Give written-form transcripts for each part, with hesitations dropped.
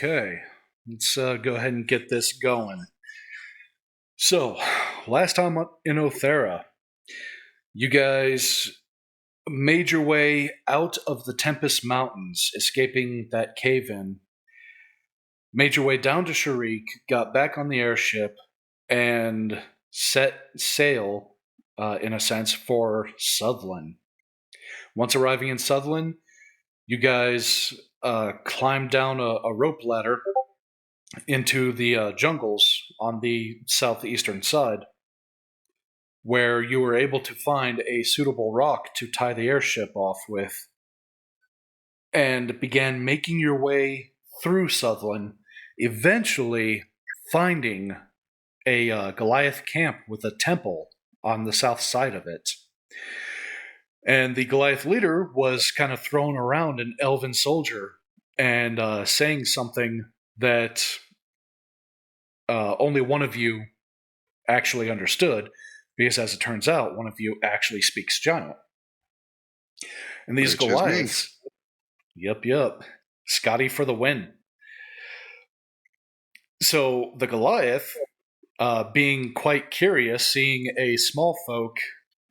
Okay, let's go ahead and get this going. So, last time in Aoethera, you guys made your way out of the Tempest Mountains, escaping that cave-in, made your way down to Sharik, got back on the airship, and set sail, in a sense, for Sutherland. Once arriving in Sutherland, you guys climbed down a rope ladder into the jungles on the southeastern side, where you were able to find a suitable rock to tie the airship off with, and began making your way through Sutherland, eventually finding a Goliath camp with a temple on the south side of it. And the Goliath leader was kind of throwing around an elven soldier and saying something that only one of you actually understood, because as it turns out, one of you actually speaks giant. And these Goliaths... Yep. Scotty for the win. So the Goliath, being quite curious, seeing a small folk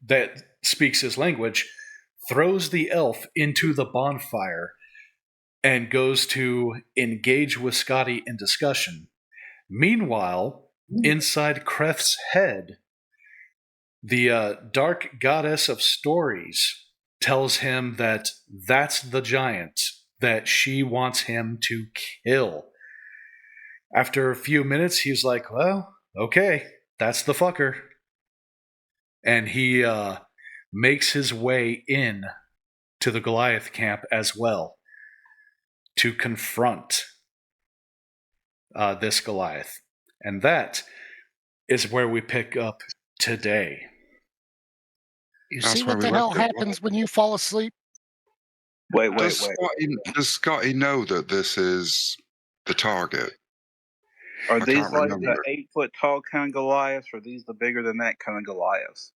that speaks his language, throws the elf into the bonfire and goes to engage with Scotty in discussion. Meanwhile, inside Kref's head, the dark goddess of stories tells him that that's the giant that she wants him to kill. After a few minutes, he's like, well, okay, that's the fucker. And he makes his way in to the Goliath camp as well to confront this Goliath. And that is where we pick up today. You see what the hell happens when you fall asleep? Wait. Does Scotty know that this is the target? Are these like the 8-foot tall kind of Goliaths, or are these the bigger than that kind of Goliaths?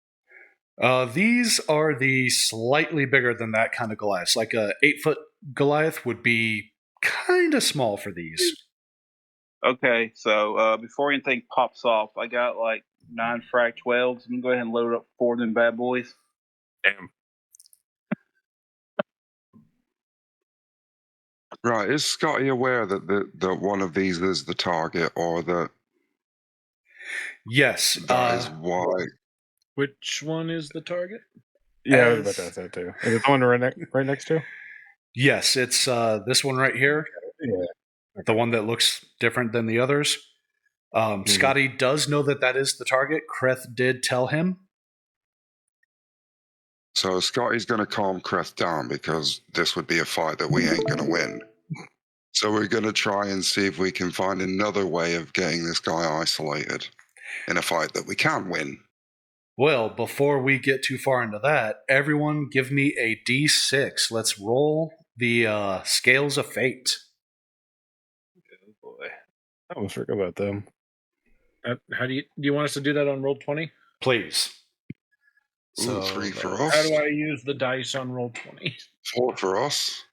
These are the slightly bigger than that kind of Goliaths. Like a 8-foot Goliath would be kind of small for these. Okay, so before anything pops off, I got like 9 frac 12s. I'm going to go ahead and load up 4 of them bad boys. Damn. Right, is Scotty aware that one of these is the target, or that... Yes. That is why... Which one is the target? Yeah, I was about to ask that too. Is it the one right next to? Yes, it's this one right here. Yeah. The one that looks different than the others. Scotty does know that is the target. Kreth did tell him. So Scotty's going to calm Kreth down, because this would be a fight that we ain't going to win. So we're going to try and see if we can find another way of getting this guy isolated in a fight that we can win. Well, before we get too far into that, everyone give me a D6. Let's roll the scales of fate. Oh boy. I almost forgot about them. How do you want us to do that on Roll20? Please. So 3 for us. How do I use the dice on Roll20? 4 for us.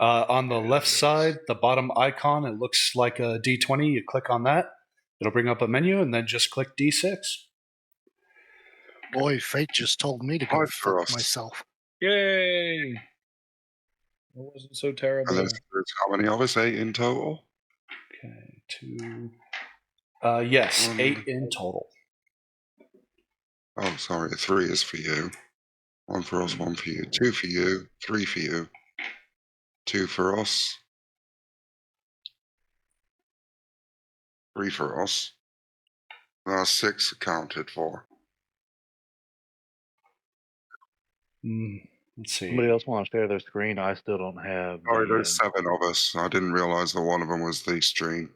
On the left side, the bottom icon, it looks like a D20. You click on that. It'll bring up a menu, and then just click D6. Boy, fate just told me to go fuck myself. Yay! It wasn't so terrible. And there's how many of us? 8 in total? Okay, 2... yes, 8 in total. Oh, sorry, 3 is for you. 1 for us, 1 for you. 2 for you, 3 for you. 2 for us. 3 for us. That's 6 accounted for. Let's see. Somebody else want to share their screen? I still don't have. Sorry, there's 7 of us. I didn't realize that one of them was the stream.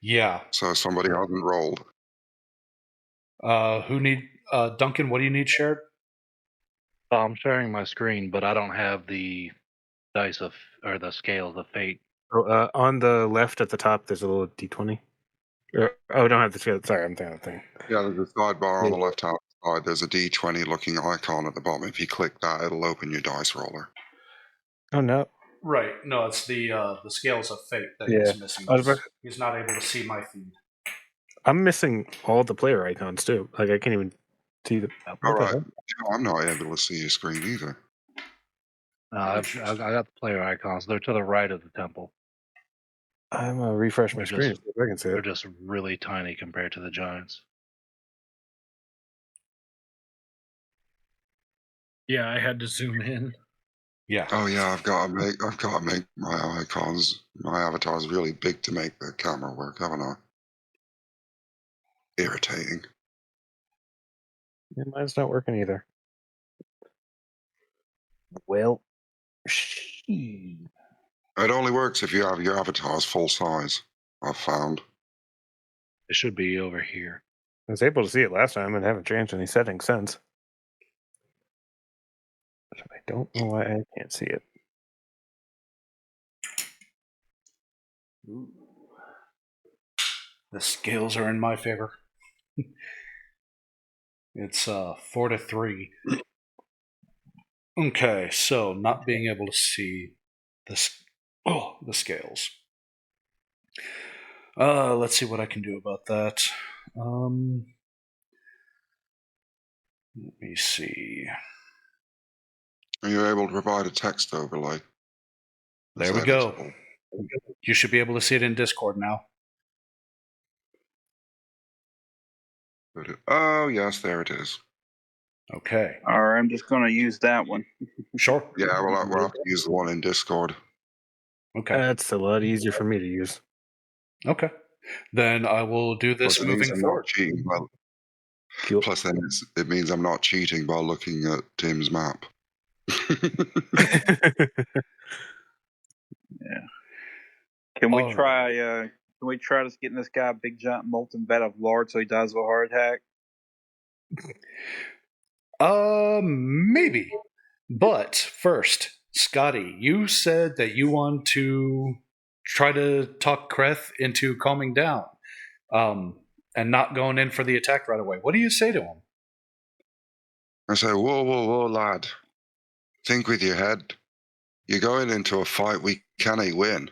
Yeah. So somebody hasn't rolled. Who need... Duncan, what do you need shared? I'm sharing my screen, but I don't have the dice or the scales of fate. Oh, on the left at the top, there's a little D20. I don't have the scale. Sorry, I'm thinking of the thing. Yeah, there's a sidebar on the left-hand side. There's a D20 looking icon at the bottom. If you click that, it'll open your dice roller. Oh, no. Right. No, it's the scales of fate that Yeah. he's missing. I was about- He's not able to see my feed. I'm missing all the player icons too. Like I can't even see the. All What the right. hell? Yeah, I'm not able to see your screen either. I got the player icons. They're to the right of the temple. I'm gonna refresh my They're screen. just- See if I can see They're it. just really tiny compared to the giants. Yeah, I had to zoom in. Yeah. Oh yeah, I've got to make my icons, my avatars really big to make the camera work, haven't I? Irritating. Yeah, mine's not working either. Well, she. It only works if you have your avatars full size, I've found. It should be over here. I was able to see it last time and haven't changed any settings since. So I don't know why I can't see it. Ooh. The scales are in my favor. It's 4-3. Okay, so not being able to see the scales. Let's see what I can do about that. Let me see. Are you able to provide a text overlay? There That's we go. editable. You should be able to see it in Discord now. Oh yes, there it is. Okay. All right, I'm just going to use that one. Sure. Yeah, we'll have to use the one in Discord. Okay. That's a lot easier for me to use. Okay. Then I will do this Plus, it means moving I'm forward. not cheating. Well, Cool. plus, then it means I'm not cheating by looking at Tim's map. Yeah. Can we All try? Can we try just getting this guy a big giant molten vat of lard so he dies of a heart attack? Maybe. But first, Scotty, you said that you want to try to talk Kreth into calming down, and not going in for the attack right away. What do you say to him? I say, whoa, lad. Think with your head. You're going into a fight we cannot win.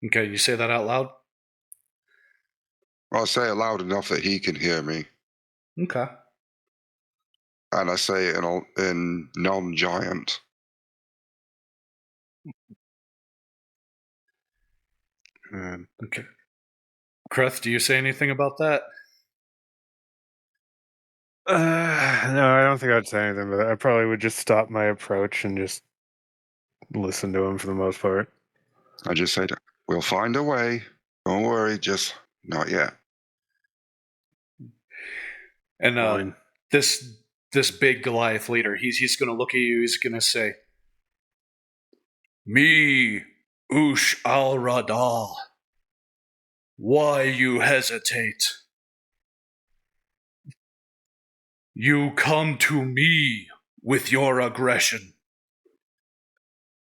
Okay, you say that out loud? I'll say it loud enough that he can hear me. Okay. And I say it in non-giant. Okay. Kreth, do you say anything about that? No, I don't think I'd say anything, but I probably would just stop my approach and just listen to him for the most part. I just said, we'll find a way. Don't worry, just not yet. And Fine. this big Goliath leader, he's going to look at you. He's going to say, "Me, Ush al Radal. Why you hesitate? You come to me with your aggression.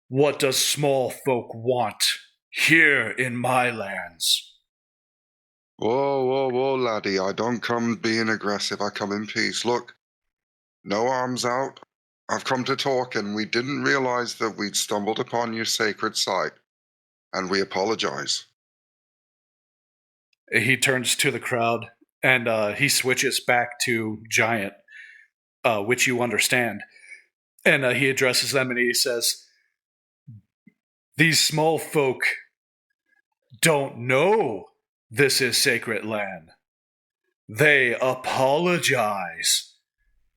What does small folk want here in my lands?" Whoa, laddie. I don't come being aggressive. I come in peace. Look, no arms out. I've come to talk, and we didn't realize that we'd stumbled upon your sacred site. And we apologize. He turns to the crowd and he switches back to giant, which you understand. And he addresses them and he says, "These small folk don't know this is sacred land. They apologize."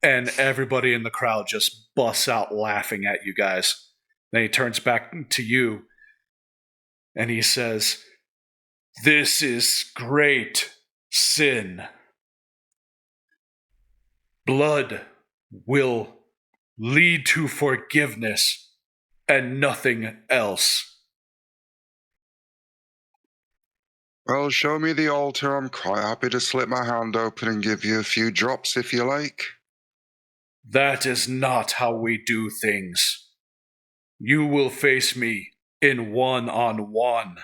And everybody in the crowd just busts out laughing at you guys. Then he turns back to you and he says, "This is great sin. Blood will lead to forgiveness and nothing else." Well, show me the altar. I'm quite happy to slip my hand open and give you a few drops if you like. That is not how we do things. You will face me in one-on-one.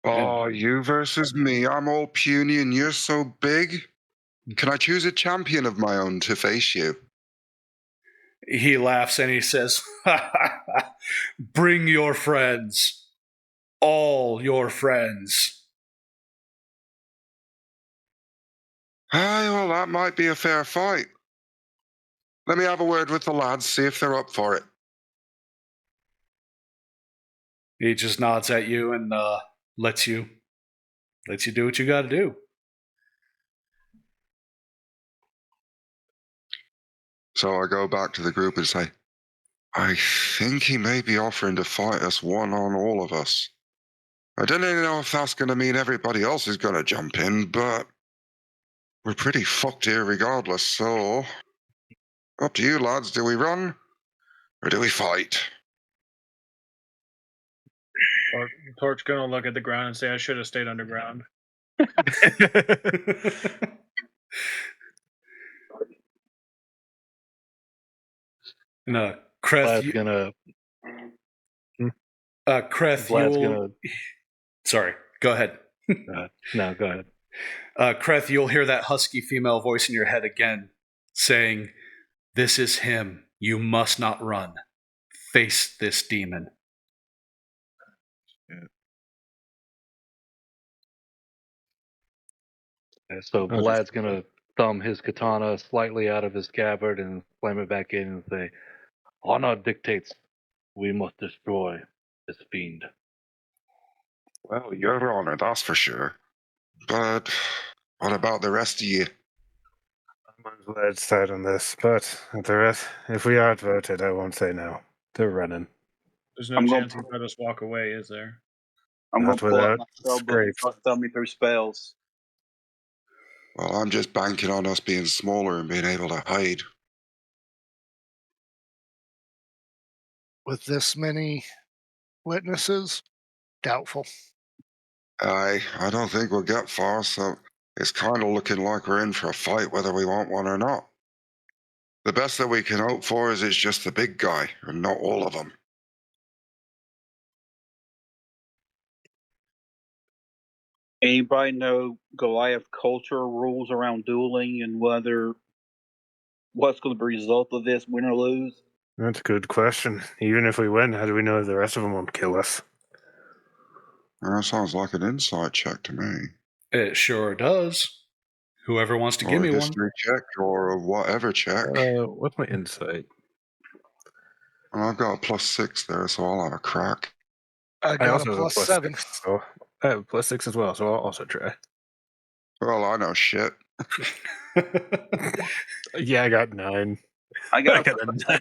Oh, you versus me. I'm all puny and you're so big. Can I choose a champion of my own to face you? He laughs and he says, "Bring your friends. All your friends." Aye, well, that might be a fair fight. Let me have a word with the lads, see if they're up for it. He just nods at you and lets you do what you got to do. So I go back to the group and say, I think he may be offering to fight us one on all of us. I don't even know if that's going to mean everybody else is going to jump in, but we're pretty fucked here regardless, so up to you, lads. Do we run or do we fight? Torch gonna look at the ground and say, "I should have stayed underground." No, Kreth, Vlad's gonna. Kreth, Vlad's you'll. gonna. Sorry, go ahead. No, go ahead. Kreth, you'll hear that husky female voice in your head again, saying, "This is him. You must not run. Face this demon." So Vlad's gonna thumb his katana slightly out of his scabbard and slam it back in and say, "Honor dictates we must destroy this fiend." Well, your honor, that's for sure. But what about the rest of you? I'm on Vlad's side on this, but the rest, if we are voted, I won't say no. They're running. There's no chance he'd let us walk away, is there? I'm going Not to pull out without my spell book and scrapes. start thumbing through spells. Well, I'm just banking on us being smaller and being able to hide. With this many witnesses, doubtful. I don't think we'll get far, so it's kind of looking like we're in for a fight whether we want one or not. The best that we can hope for is it's just the big guy, and not all of them. Anybody know Goliath culture rules around dueling and what's going to be the result of this, win or lose? That's a good question. Even if we win, how do we know if the rest of them won't kill us? That sounds like an insight check to me. It sure does. Whoever wants to give Or me a one. history check, or a whatever check. What's my insight? Well, I've got a +6 there, so I'll have a crack. I got a +7. +6, so I have +6 as well, so I'll also try. Well, I know shit. Yeah, I got 9. I got a 9.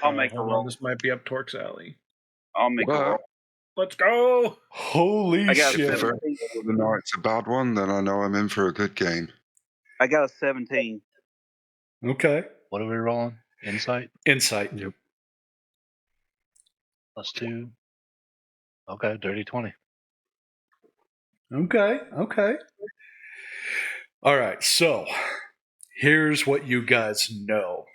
I'll make a Hold roll. on, this might be up Torque's alley. I'll make a roll. Let's go! Holy I got shit. a If the first 17. of the night's a bad one, then I know I'm in for a good game. I got a 17. Okay. What are we rolling? Insight? Insight. Yep. +2. Okay, dirty 20. Okay. All right, so here's what you guys know.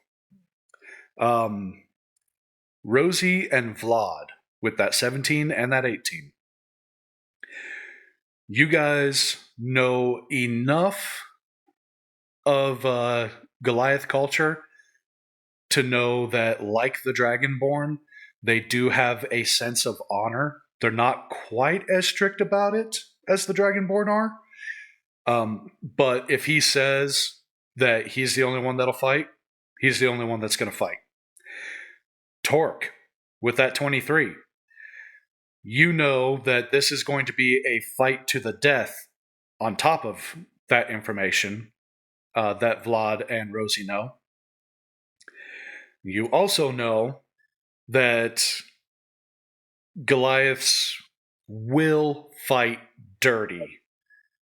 Rosie and Vlad with that 17 and that 18. You guys know enough of Goliath culture to know that, like the Dragonborn, they do have a sense of honor. They're not quite as strict about it as the Dragonborn are. But if he says that he's the only one that'll fight, he's the only one that's going to fight. Torque, with that 23, you know that this is going to be a fight to the death on top of that information that Vlad and Rosie know. You also know that Goliaths will fight dirty.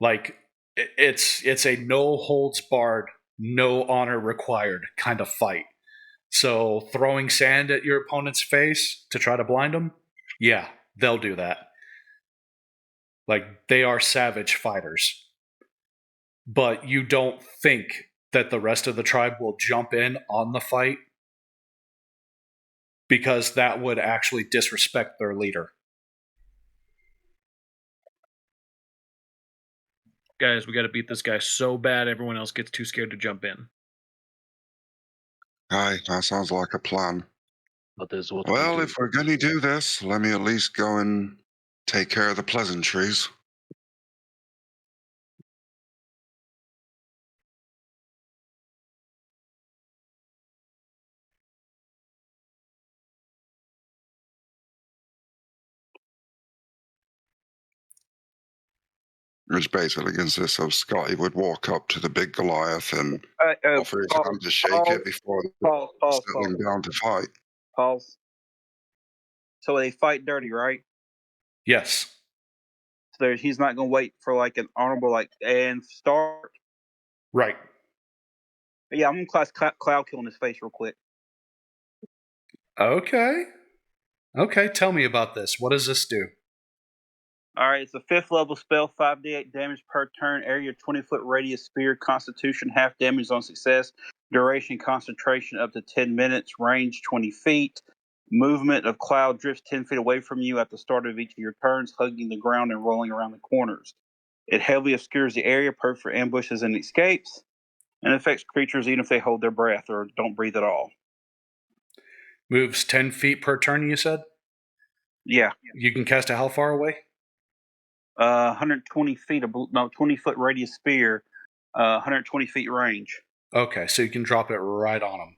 Like, it's a no holds barred, no honor required kind of fight. So throwing sand at your opponent's face to try to blind them, yeah, they'll do that. Like, they are savage fighters. But you don't think that the rest of the tribe will jump in on the fight, because that would actually disrespect their leader. Guys, we got to beat this guy so bad everyone else gets too scared to jump in. Aye, that sounds like a plan. But there's what Well, we if we're going to do this, let me at least go and take care of the pleasantries. Which basically consists of Scotty would walk up to the big Goliath and offer his hand to shake it before settling down to fight. Pause. So they fight dirty, right? Yes. So he's not going to wait for like an honorable and start. Right. Yeah, I'm going to class Cloud Kill in his face real quick. Okay. Okay, tell me about this. What does this do? All right, it's a 5th level spell, 5d8 damage per turn, area 20-foot radius sphere, constitution half damage on success, duration concentration up to 10 minutes, range 20 feet, movement of cloud drifts 10 feet away from you at the start of each of your turns, hugging the ground and rolling around the corners. It heavily obscures the area, perfect for ambushes and escapes, and affects creatures even if they hold their breath or don't breathe at all. Moves 10 feet per turn, you said? Yeah. You can cast it how far away? 120 feet, 20-foot radius sphere, 120 feet range. Okay, so you can drop it right on him.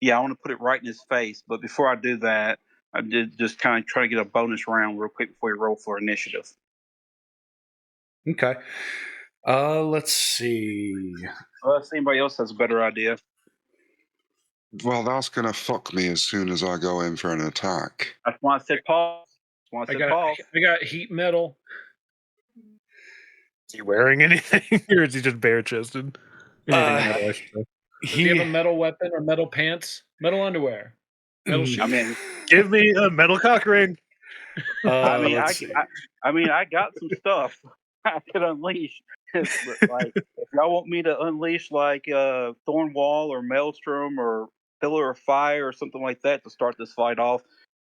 Yeah, I want to put it right in his face, but before I do that, I did just kind of try to get a bonus round real quick before you roll for initiative. Okay. Let's see. Unless anybody else has a better idea. Well, that's going to fuck me as soon as I go in for an attack. That's why I said pause. I got heat metal. Is he wearing anything, or is he just bare chested? Does he have a metal weapon or metal pants? Metal underwear? Metal shoes? I mean, give me a metal cock ring. I got some stuff I could unleash. But, if y'all want me to unleash Thornwall or Maelstrom or Pillar of Fire or something like that to start this fight off,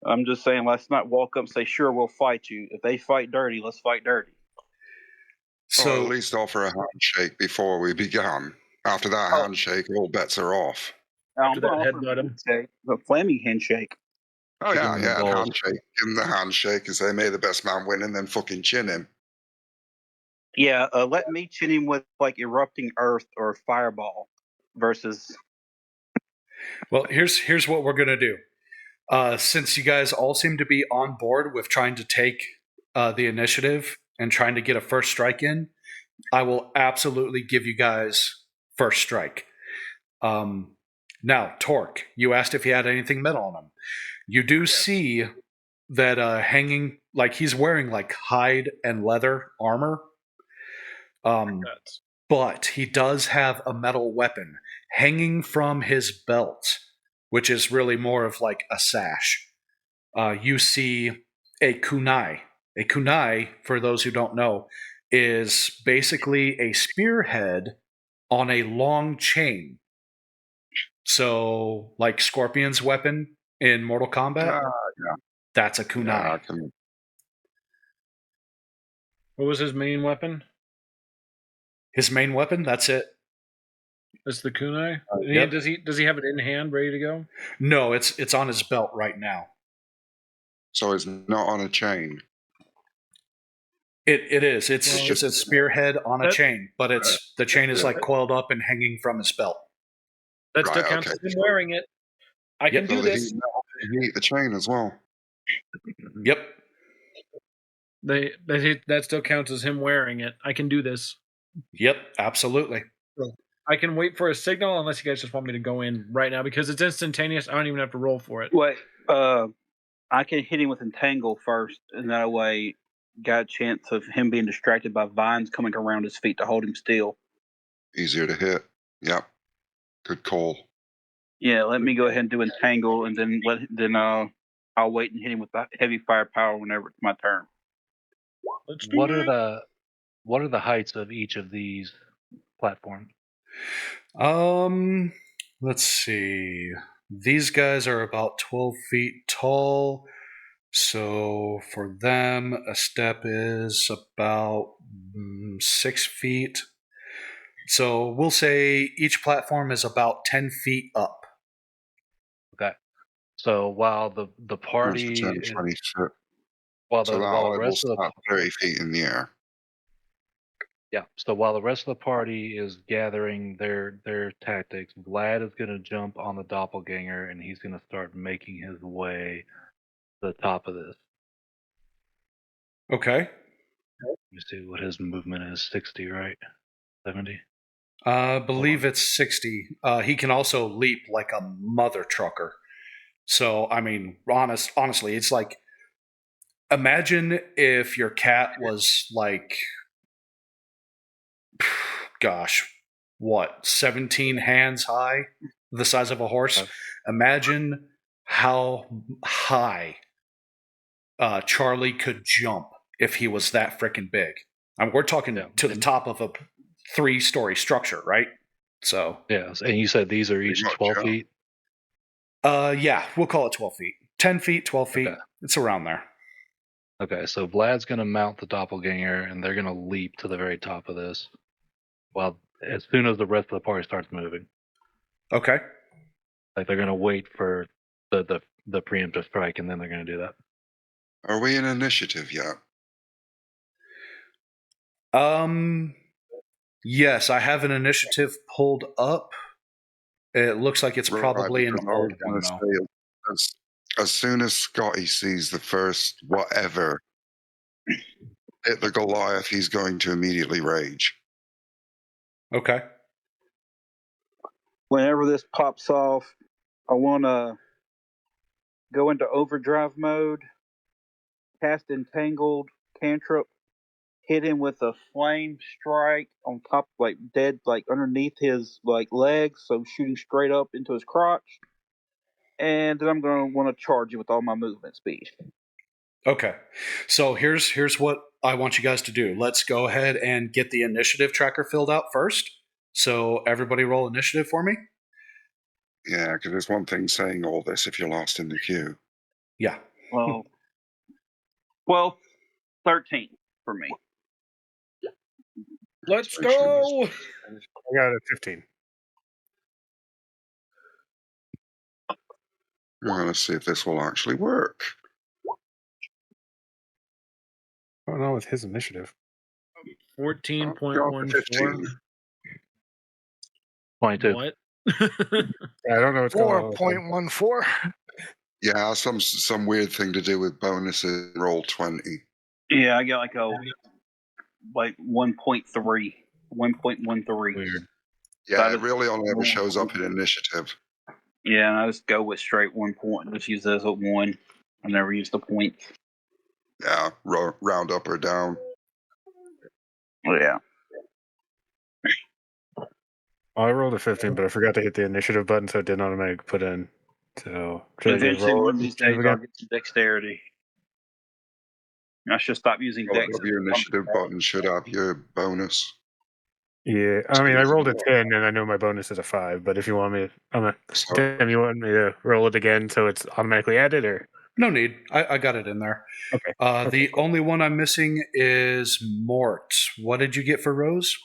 I'm just saying let's not walk up and say, sure, we'll fight you. If they fight dirty, let's fight dirty. So at least offer a handshake before we began. After that handshake, all bets are off. After that headbutt, a flaming handshake. Oh yeah, a handshake. Give him the handshake and say, "May the best man win," and then fucking chin him. Yeah, let me chin him with erupting earth or fireball versus. Well, here's what we're gonna do. Since you guys all seem to be on board with trying to take the initiative and trying to get a first strike in, I will absolutely give you guys first strike. Now, Torque, you asked if he had anything metal on him. You do see that hanging, he's wearing hide and leather armor. But he does have a metal weapon hanging from his belt, which is really more of a sash. You see a kunai. A kunai, for those who don't know, is basically a spearhead on a long chain. So, like Scorpion's weapon in Mortal Kombat, that's a kunai. What was his main weapon? His main weapon? That's it. That's the kunai? Yep. Does he have it in hand, ready to go? No, it's on his belt right now. So it's not on a chain. It is. It's just a spearhead on a chain, but the chain is coiled up and hanging from his belt. That still counts as him wearing it. I can do this. You need the chain as well. Yep. That still counts as him wearing it. I can do this. Yep, absolutely. I can wait for a signal unless you guys just want me to go in right now because it's instantaneous. I don't even have to roll for it. Wait, I can hit him with Entangle first, and that way got a chance of him being distracted by vines coming around his feet to hold him still. Easier to hit. Yep. Good call. Yeah, let me go ahead and do Entangle, and then I'll wait and hit him with the heavy firepower whenever it's my turn. What are the heights of each of these platforms? Let's see. These guys are about 12 feet tall. So for them, a step is about 6 feet. So we'll say each platform is about 10 feet up. Okay. So while the That's party, 10, 20 foot. while So the that while the will rest of the stop 30 feet in the air. Yeah. So while the rest of the party is gathering their tactics, Vlad is going to jump on the doppelganger and he's going to start making his way to the top of this. Okay. Let me see what his movement is. 60, right? 70? I believe it's 60. He can also leap like a mother trucker. So, I mean, honestly, it's like, imagine if your cat was like, gosh, what, 17 hands high, the size of a horse? Imagine how high Charlie could jump if he was that freaking big. I mean, we're talking to the top of a 3-story structure, right? So yeah, and you said these are each 12 feet? Yeah, we'll call it 12 feet. 10 feet, 12 feet. Okay. It's around there. Okay, so Vlad's going to mount the doppelganger and they're going to leap to the very top of this. Well, as soon as the rest of the party starts moving. Okay. Like they're going to wait for the preemptive strike and then they're going to do that. Are we in initiative yet? Yes, I have an initiative pulled up. It looks like it's probably an old one, though. As soon as Scotty sees the first whatever hit the Goliath, he's going to immediately rage. Okay. Whenever this pops off, I want to go into overdrive mode, cast Entangled cantrip, hit him with a flame strike on top, like dead, like underneath his like legs, so shooting straight up into his crotch. And then I'm going to want to charge you with all my movement speed. Okay. So here's what I want you guys to do. Let's go ahead and get the initiative tracker filled out first. So everybody roll initiative for me. Yeah, because there's one thing saying all this if you're lost in the queue. Yeah. Well, 13 for me. Let's go! I got a 15. We're going to see if this will actually work. I don't know with his initiative. 14.14. 22. What? Yeah, I don't know what's going on. 4.14. Yeah, some weird thing to do with bonuses. Roll 20. Yeah, I got like 1.3, 1.13. Weird. Yeah, it really only ever shows up in initiative. Yeah, and I just go with straight 1 point. Just use those at 1. I never use the points. Yeah, round up or down. Oh, yeah. I rolled a 15, but I forgot to hit the initiative button, so it didn't automatically put in. So eventually, one of these days, I'll get some dexterity. I should stop using dex. Your initiative button should have your bonus. Yeah, I mean, I rolled a 10, and I know my bonus is a 5. But if you want me, Tim, you want me to roll it again so it's automatically added, or No need. I got it in there. okay? The only one I'm missing is Mort. What did you get for Rose?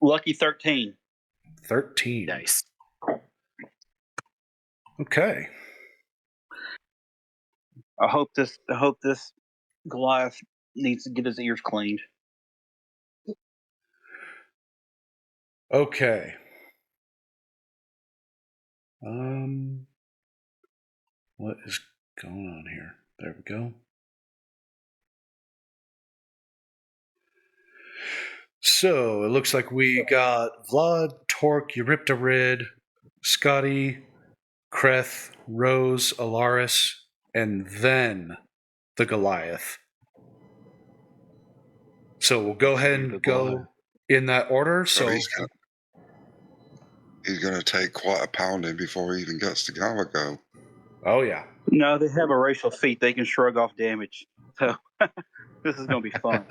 Lucky 13. 13. Nice. Okay. I hope this Goliath needs to get his ears cleaned. Okay. What is going on here? There we go. So it looks like we got Vlad, Torque, Eurypterid, Scotty, Kreth, Rose, Alaris, and then the Goliath. So we'll go ahead and go in that order. So he's gonna take quite a pounding before he even gets to Galago. Oh yeah. No, they have a racial feat. They can shrug off damage. So this is going to be fun.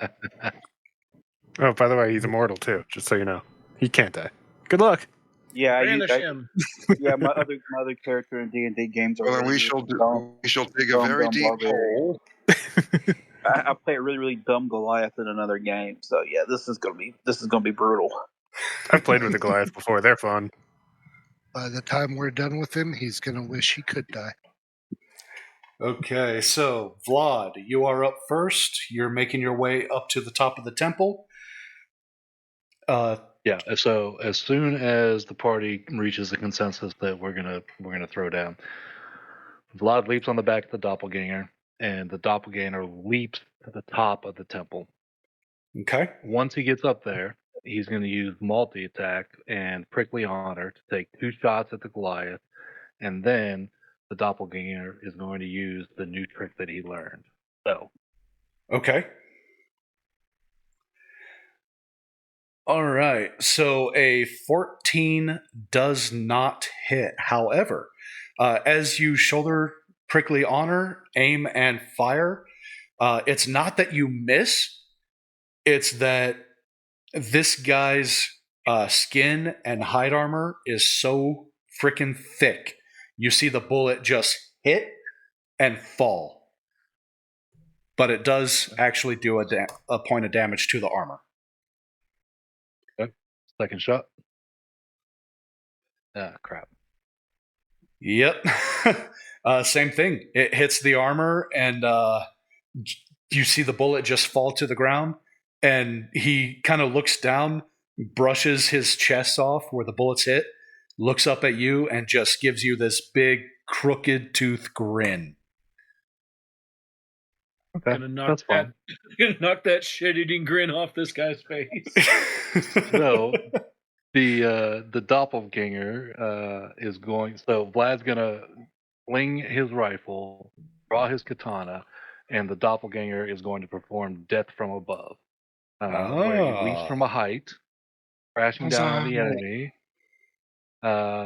Oh, by the way, he's immortal too. Just so you know, he can't die. Good luck. Yeah, Banish him. yeah. My other character in D&D games are Well, then really, we shall dumb, dig a very deep barbarian. hole. I play a really, really dumb Goliath in another game. So yeah, this is gonna be brutal. I've played with the Goliath before. They're fun. By the time we're done with him, he's going to wish he could die. Okay, so Vlad, you are up first. You're making your way up to the top of the temple. Yeah. So as soon as the party reaches the consensus that we're gonna throw down, Vlad leaps on the back of the doppelganger, and the doppelganger leaps to the top of the temple. Okay. Once he gets up there, he's going to use multi-attack and prickly honor to take 2 shots at the Goliath, and then the doppelganger is going to use the new trick that he learned. So, Okay. All right. So a 14 does not hit. However, as you shoulder prickly honor, aim, and fire, it's not that you miss. It's that this guy's skin and hide armor is so freaking thick. You see the bullet just hit and fall. But it does actually do a point of damage to the armor. second shot. Ah, crap. Yep. Same thing. It hits the armor, and you see the bullet just fall to the ground. And he kind of looks down, brushes his chest off where the bullets hit, looks up at you, and just gives you this big, crooked tooth grin. Okay, Gonna knock that shit-eating grin off this guy's face. So the doppelganger is going. So Vlad's gonna fling his rifle, draw his katana, and the doppelganger is going to perform death from above, where he leaps from a height, crashing down on the enemy.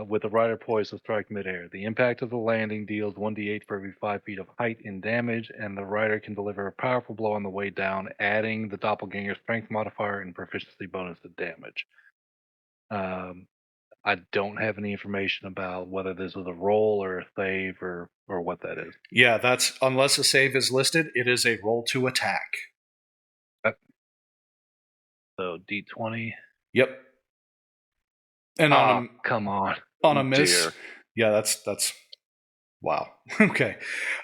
With the rider poised to strike midair. The impact of the landing deals 1d8 for every 5 feet of height in damage, and the rider can deliver a powerful blow on the way down, adding the doppelganger's strength modifier and proficiency bonus to damage. I don't have any information about whether this is a roll or a save or what that is. Yeah, that's unless a save is listed, it is a roll to attack. Okay. So D20. Yep. And come on. On a miss, dear. yeah, that's wow. Okay.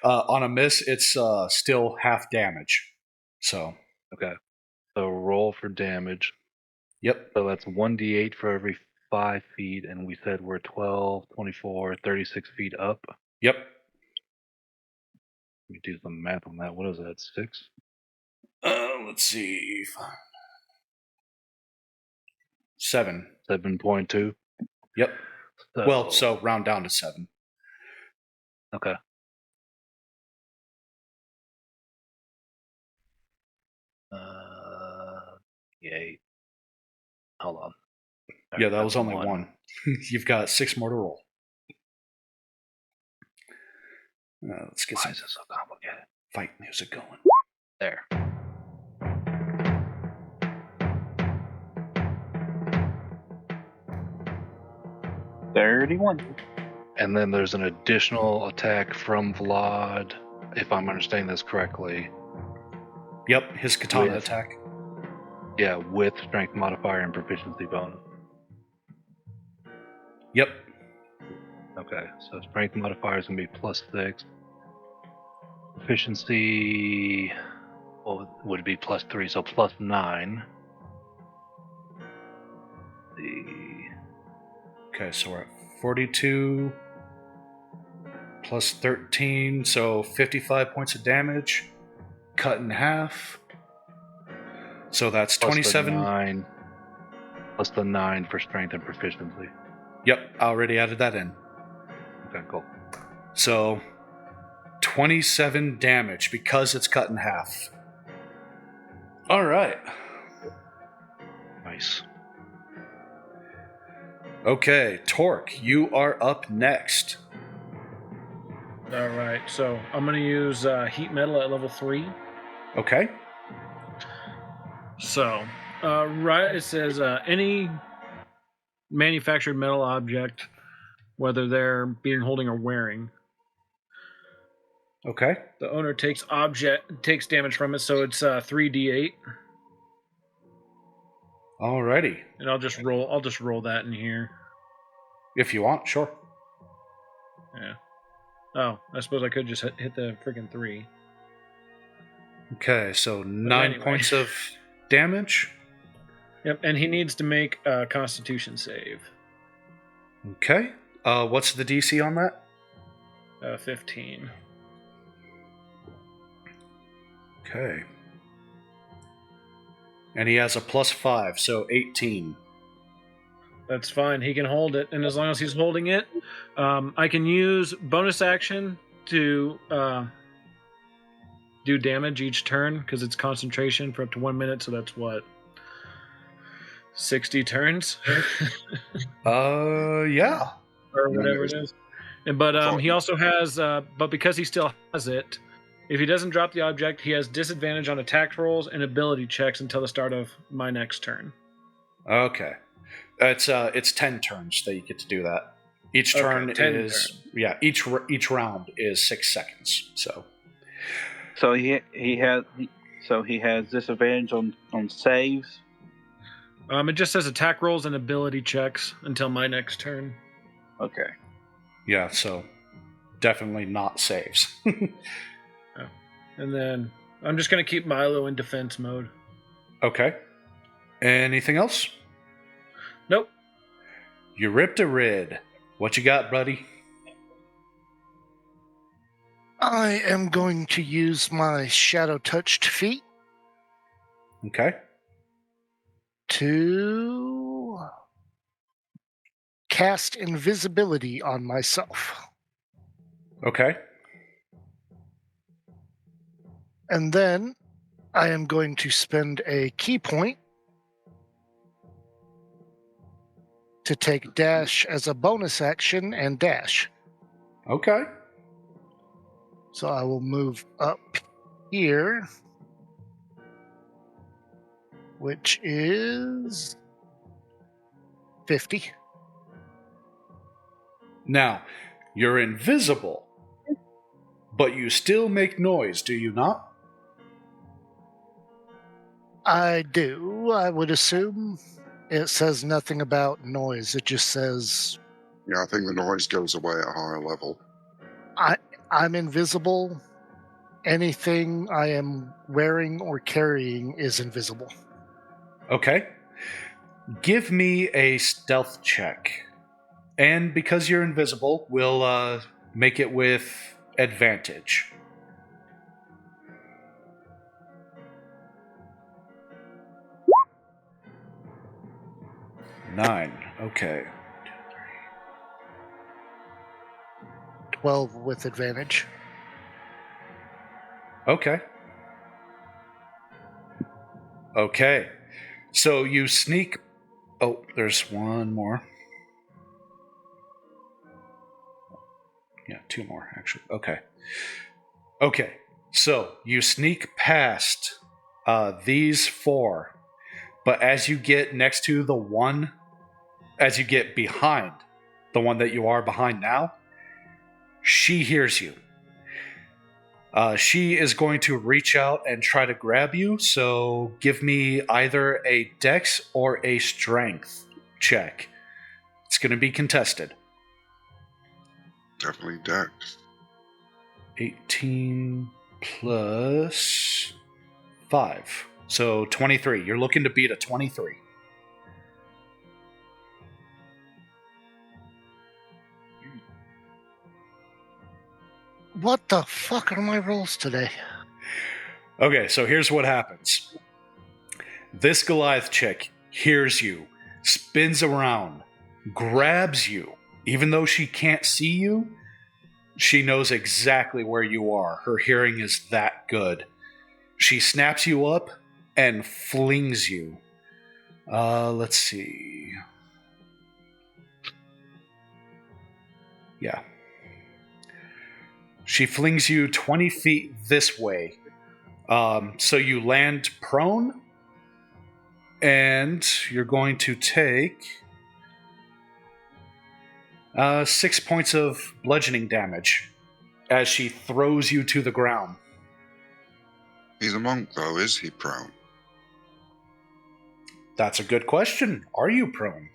On a miss, it's still half damage. So Okay. So roll for damage. Yep. So that's 1d8 for every 5 feet, and we said we're 12, 24, 36 feet up. Yep. Let me do some math on that. What is that, 6? Let's see. 7. 7.2? Yep. So round down to 7. Okay. Yay. Hold on. Yeah, that was only 1. You've got 6 more to roll. Let's get Why is this so complicated? Fight music going. There. $31. And then there's an additional attack from Vlad, if I'm understanding this correctly. Yep, his katana attack. Yeah, with strength modifier and proficiency bonus. Yep. Okay, so strength modifier is going to be +6. Proficiency would be +3, so +9. Okay, so we're at 42 plus 13, so 55 points of damage. Cut in half. So that's Plus 27. Plus the 9 for strength and proficiency. Yep, I already added that in. Okay, cool. So 27 damage because it's cut in half. All right. Nice. Okay, Torque, you are up next. All right, so I'm going to use heat metal at level 3. Okay. So, right, it says any manufactured metal object, whether they're being holding or wearing. Okay. The owner takes damage from it, so it's 3d8. Alrighty. And I'll just roll that in here. If you want, sure. Yeah. Oh, I suppose I could just hit the freaking 3. Okay, so 9 anyway. points of damage. Yep, and he needs to make a Constitution save. Okay. What's the DC on that? 15. Okay. And he has a +5, so 18. That's fine. He can hold it, and as long as he's holding it, I can use bonus action to do damage each turn because it's concentration for up to 1 minute. So that's what 60 turns. Yeah. Or whatever it is. But he also has, but because he still has it, if he doesn't drop the object, he has disadvantage on attack rolls and ability checks until the start of my next turn. Okay. It's 10 turns that you get to do that. Each turn is each round is 6 seconds. So he has disadvantage on saves. It just says attack rolls and ability checks until my next turn. Okay. Yeah, so definitely not saves. And then I'm just going to keep Milo in defense mode. Okay. Anything else? Nope. You ripped a rid. What you got, buddy? I am going to use my shadow-touched feet Okay. to cast invisibility on myself. Okay. And then I am going to spend a key point to take dash as a bonus action and dash. Okay. So I will move up here, which is 50. Now, you're invisible, but you still make noise, do you not? I do. I would assume it says nothing about noise. It just says Yeah, I think the noise goes away at a higher level. I'm invisible. Anything I am wearing or carrying is invisible. Okay. Give me a stealth check. And because you're invisible, we'll make it with advantage. Nine. Okay. 12 with advantage. Okay. Okay. So you sneak... Oh, there's one more. Yeah, 2 more, actually. Okay. Okay. So you sneak past these 4. But as you get next to the one... As you get behind the one that you are behind now, she hears you. She is going to reach out and try to grab you, so give me either a dex or a strength check. It's going to be contested. Definitely dex. 18 plus 5. So 23. You're looking to beat a 23. What the fuck are my rolls today? Okay, so here's what happens. This Goliath chick hears you, spins around, grabs you. Even though she can't see you, she knows exactly where you are. Her hearing is that good. She snaps you up and flings you. Let's see. Yeah. She flings you 20 feet this way. So you land prone, and you're going to take 6 points of bludgeoning damage as she throws you to the ground. He's a monk, though. Is he prone? That's a good question. Are you prone?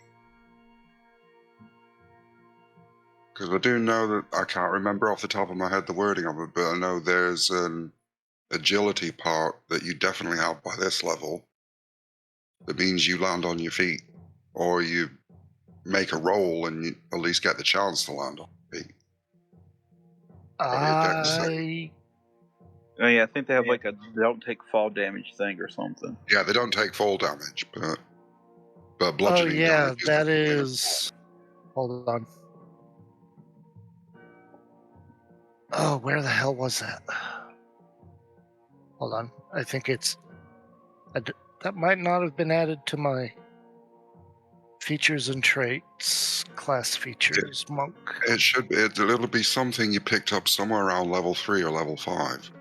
Because I do know that I can't remember off the top of my head the wording of it, but I know there's an agility part that you definitely have by this level. That means you land on your feet, or you make a roll and you at least get the chance to land on your feet. Probably a dex save. Oh yeah, I think they have like a don't take fall damage thing or something. Yeah, they don't take fall damage, but Oh bludgeoning yeah, damage that definitely is. Hold on. Oh, where the hell was that? Hold on. I think it's. That might not have been added to my features and traits, class features, monk. It should be. It'll be something you picked up somewhere around level 3 or level 5.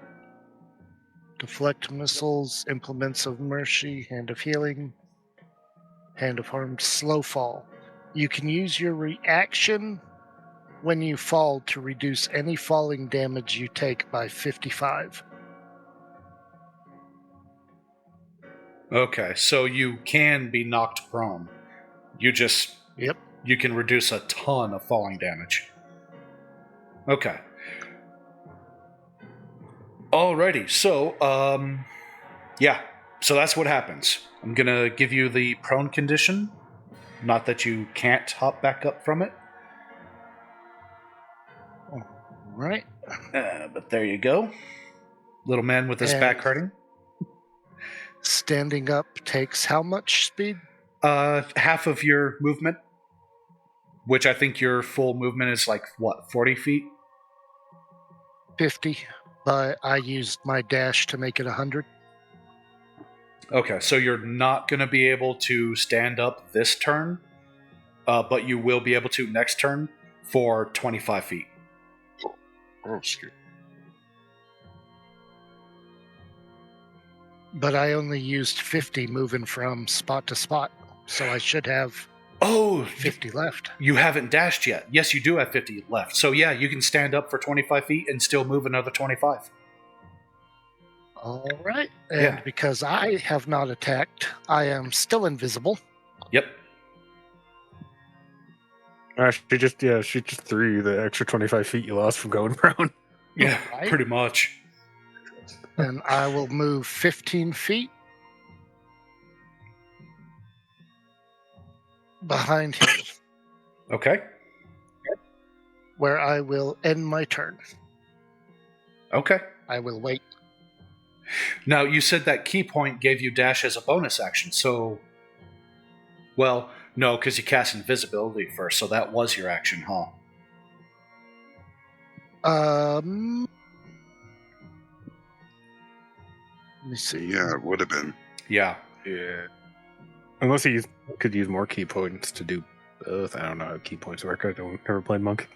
Deflect missiles, implements of mercy, hand of healing, hand of harm, slow fall. You can use your reaction when you fall to reduce any falling damage you take by 55. Okay, so you can be knocked prone. Yep. You can reduce a ton of falling damage. Okay. Alrighty, so, yeah. So that's what happens. I'm gonna give you the prone condition. Not that you can't hop back up from it. Right. But there you go. Little man with his back hurting. Standing up takes how much speed? Half of your movement. Which I think your full movement is like, what, 40 feet? 50. But I used my dash to make it 100. Okay, so you're not going to be able to stand up this turn, but you will be able to next turn for 25 feet. Oh, shit. But I only used 50 moving from spot to spot, so I should have 50 left. You haven't dashed yet. Yes, you do have 50 left. So yeah, you can stand up for 25 feet and still move another 25. All right. And because I have not attacked, I am still invisible. Yep. She just threw you the extra 25 feet you lost from going prone. Yeah, Right. pretty much. And I will move 15 feet behind him, Okay. where I will end my turn. Okay. I will wait. Now, you said that key point gave you dash as a bonus action, so... Well, no, because you cast invisibility first, so that was your action, huh? Let me see. Yeah, it would have been. Yeah. Yeah. Unless he could use more key points to do both. I don't know how key points work. I don't ever played monk.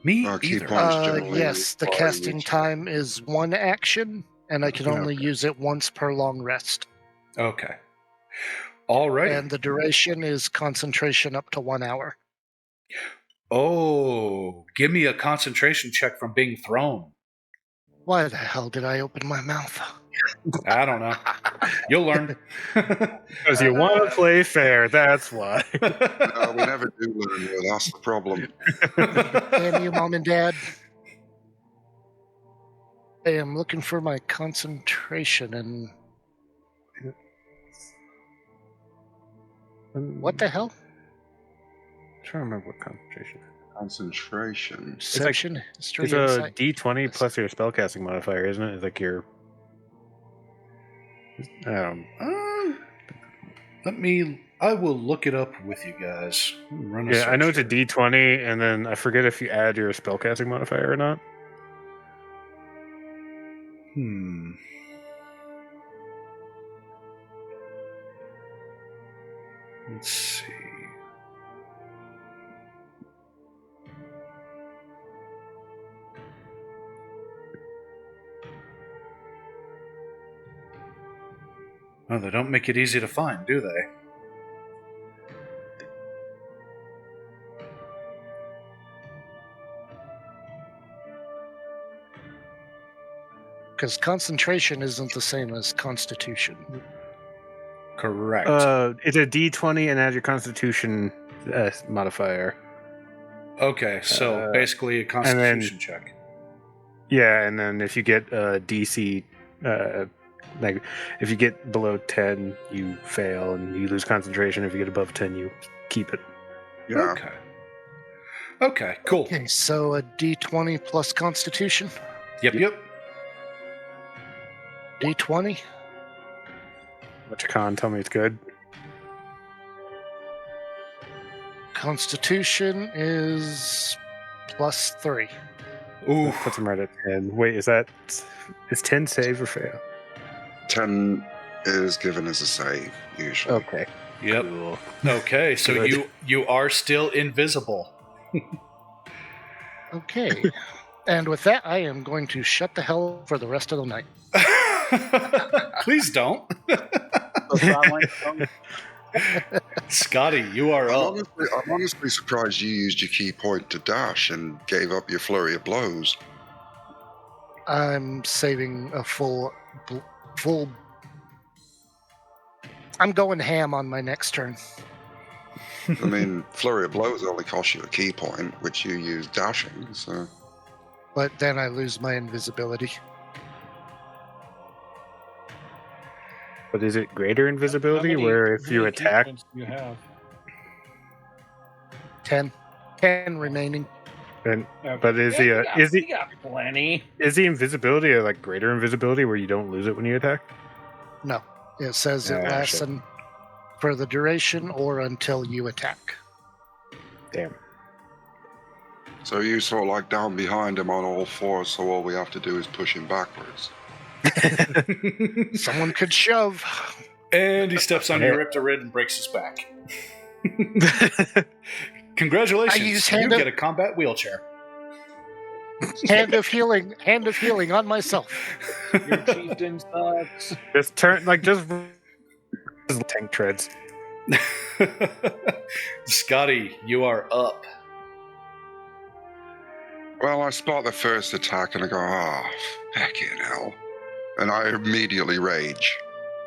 Me Key either. points generally Yes, the require casting each- time is one action, and I can only use it once per long rest. Okay. Alrighty. And the duration is concentration up to 1 hour. Oh, give me a concentration check from being thrown. Why the hell did I open my mouth? I don't know. You'll learn. Because you want to play fair, that's why. No, we never do learn. That's the problem. Damn you, Mom and Dad. I am looking for my concentration and... What the hell? I'm trying to remember what concentration is. Concentration. Section history. It's a insight. D20 plus your spellcasting modifier, isn't it? It's like your... I will look it up with you guys. Run a Yeah, I know it's a search here. D20, and then I forget if you add your spellcasting modifier or not. Let's see. Oh, they don't make it easy to find, do they? because concentration isn't the same as constitution. Correct. It's a D20 and add your Constitution modifier. Okay, so basically a Constitution check. Yeah, and then if you get DC, like if you get below 10, you fail and you lose concentration. If you get above 10, you keep it. Yeah. Okay, cool. Okay, so a D20 plus constitution? Yep. D20? What's your con? Tell me it's good. Constitution is +3. Ooh. That puts him right at 10. Wait, is 10 save or fail? 10 is given as a save, usually. Okay. Yep. Cool. Okay, so Good. you are still invisible. Okay. And with that, I am going to shut the hell up for the rest of the night. Please don't. So Scotty, you are up. I'm honestly surprised you used your key point to dash and gave up your flurry of blows. I'm saving a full. I'm going ham on my next turn. I mean, flurry of blows only cost you a key point, which you use dashing, so... But then I lose my invisibility. But is it greater invisibility How many- where if how you many key attack... points do you have? 10 remaining. And, Okay. but is Yeah, the we got plenty. is the invisibility like greater invisibility where you don't lose it when you attack? No, it says it Ah, lasts shit. for the duration or until you attack. Damn. So you sort of like down behind him on all fours, so all we have to do is push him backwards. Someone could shove. And he steps on your Riptorrid and breaks his back. Congratulations, I use you hand of- get a combat wheelchair. Hand of healing on myself. Your chieftain sucks. just tank treads. Scotty, you are up. Well, I spot the first attack and I go, heckin' hell. And I immediately rage.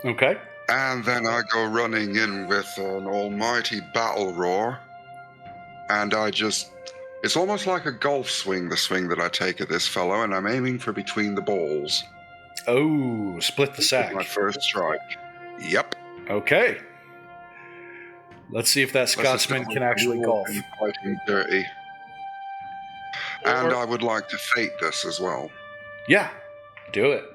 Okay. And then I go running in with an almighty battle roar. And it's almost like a golf swing, the swing that I take at this fellow, and I'm aiming for between the balls. Oh, split the sack. My first strike. Yep. Okay. Let's see if that Scotsman can actually golf. Fighting dirty. And I would like to fate this as well. Yeah, do it.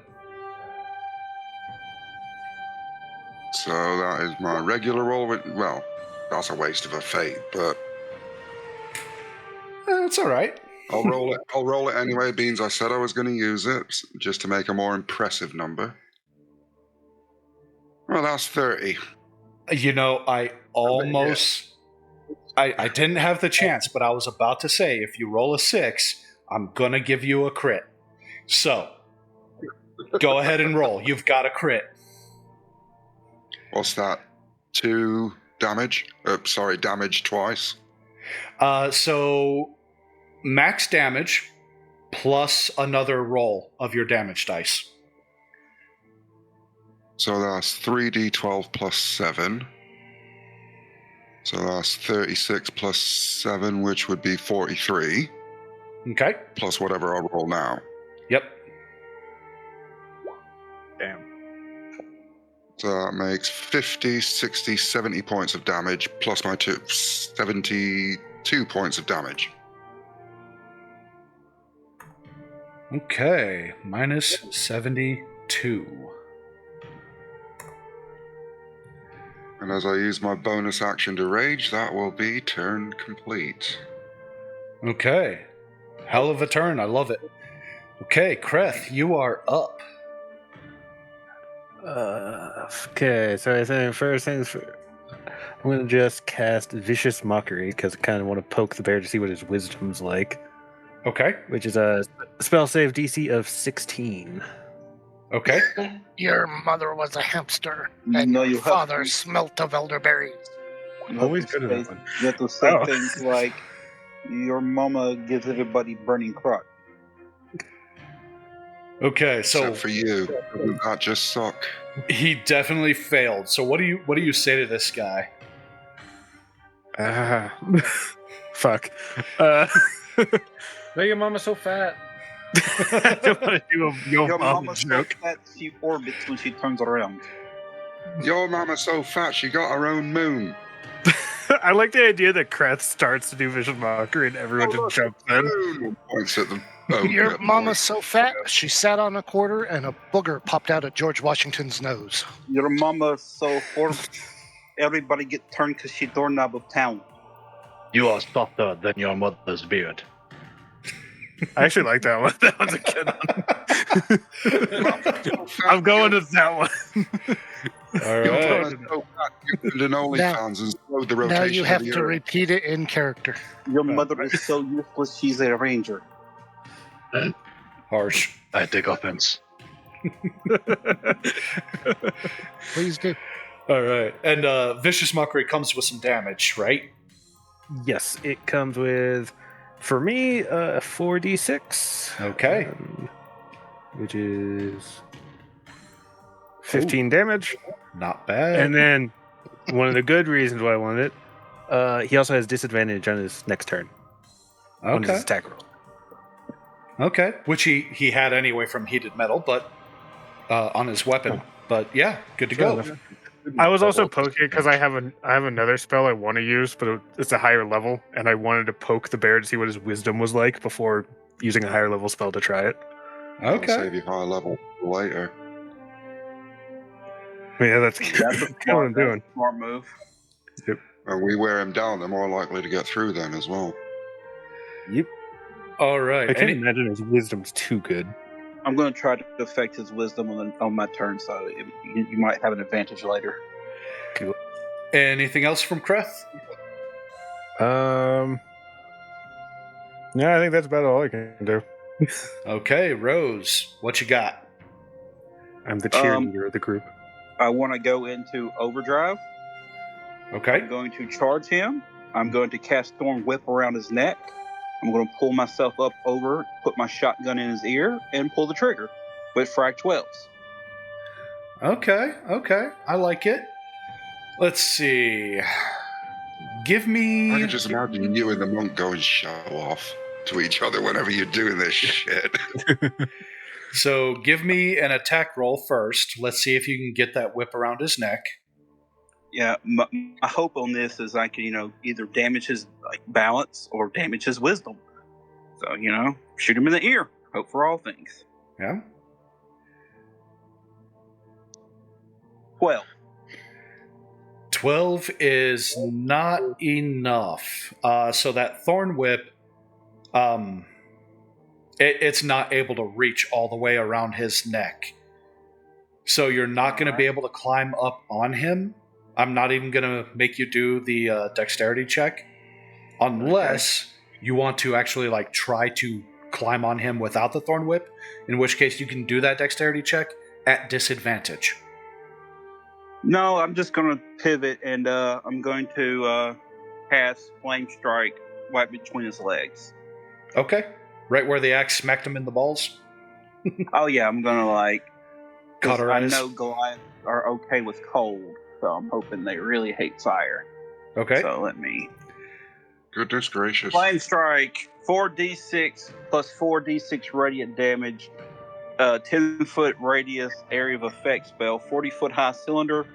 So that is my regular roll. Well, that's a waste of a fate, but It's all right. I'll roll it. I'll roll it anyway, beans. I said I was going to use it just to make a more impressive number. Well, that's 30. You know, I didn't have the chance, but I was about to say, if you roll a 6, I'm going to give you a crit. So, go ahead and roll. You've got a crit. What's that? 2 damage? Damage twice. So, max damage plus another roll of your damage dice. So that's 3d12 plus 7. So that's 36 plus 7, which would be 43. Okay. Plus whatever I roll now. Yep. Damn. So that makes 50, 60, 70 points of damage, plus my 72 points of damage. Okay. Minus 72. And as I use my bonus action to rage, that will be turn complete. Okay. Hell of a turn. I love it. Okay, Kreth, you are up. Okay, so I think first things first, I'm going to just cast Vicious Mockery because I kind of want to poke the bear to see what his wisdom's like, Okay. which is a spell save DC of 16. Okay. Your mother was a hamster, You and know your you have father to- smelt of elderberries. Always good at that one. You have to say Oh. things like, your mama gives everybody burning crotch. Okay, so Except for you. Doesn't that just suck? he definitely failed. So what do you say to this guy? Fuck. No, your mama's so fat. I don't want to do a Your mama mama's so joke. fat she orbits when she turns around. Your mama's so fat she got her own moon. I like the idea that Kreth starts to do Vision Mockery and everyone just jumps in. Moon! Points at the boat. Your yeah, mama's boy. so fat, she sat on a quarter and a booger popped out of George Washington's nose. Your mama's so horrible. Everybody get turned because she doorknob of town. You are softer than your mother's beard. I actually like that one. That one's a good one. I'm going with that one. All Your right. mama's so fat you opened an OnlyFans and slowed the rotation Now you have of the to Earth. repeat it in character. Your mother is so useless she's a ranger. Harsh. I take offense. Please do. All right. And Vicious Mockery comes with some damage, right? Yes, it comes with, for me, 4d6. Okay. Which is 15 damage. Not bad. And then one of the good reasons why I wanted it, he also has disadvantage on his next turn. On his Okay. attack roll. Okay. Which he had anyway from heated metal, but on his weapon. But yeah, good to go. I was also poking because I have another spell I want to use, but it's a higher level, and I wanted to poke the bear to see what his wisdom was like before using a higher level spell to try it. I'll Okay. save you high level later. Yeah, that's That's a what I'm doing. smart move. And we wear him down, they're more likely to get through then as well. Yep. All right. I can't imagine his wisdom's too good. I'm going to try to affect his wisdom on my turn, so you might have an advantage later. Anything else from Kreth? Yeah, I think that's about all I can do. Okay, Rose, what you got? I'm the cheerleader of the group. I want to go into overdrive. Okay. I'm going to charge him. I'm going to cast Thorn Whip around his neck. I'm going to pull myself up over, put my shotgun in his ear, and pull the trigger with frag 12s. Okay. I like it. Let's see. Give I me. can just imagine you and the monk going show off to each other whenever you're doing this shit. So give me an attack roll first. Let's see if you can get that whip around his neck. Yeah, my hope on this is I can, either damage his balance or damage his wisdom. So, shoot him in the ear. Hope for all things. Yeah. 12. 12 is not enough. So that thorn whip, it's not able to reach all the way around his neck. So you're not going to be able to climb up on him. I'm not even going to make you do the dexterity check unless you want to actually try to climb on him without the thorn whip, in which case you can do that dexterity check at disadvantage. No, I'm just going to pivot and I'm going to cast Flame Strike right between his legs. Okay. Right where the axe smacked him in the balls? Oh, yeah, I'm going to Cauterize? I know Goliaths are okay with cold, so I'm hoping they really hate fire. Okay. So let me... Goodness gracious. Flame Strike, 4d6 plus 4d6 radiant damage, 10-foot radius area of effect spell, 40-foot high cylinder,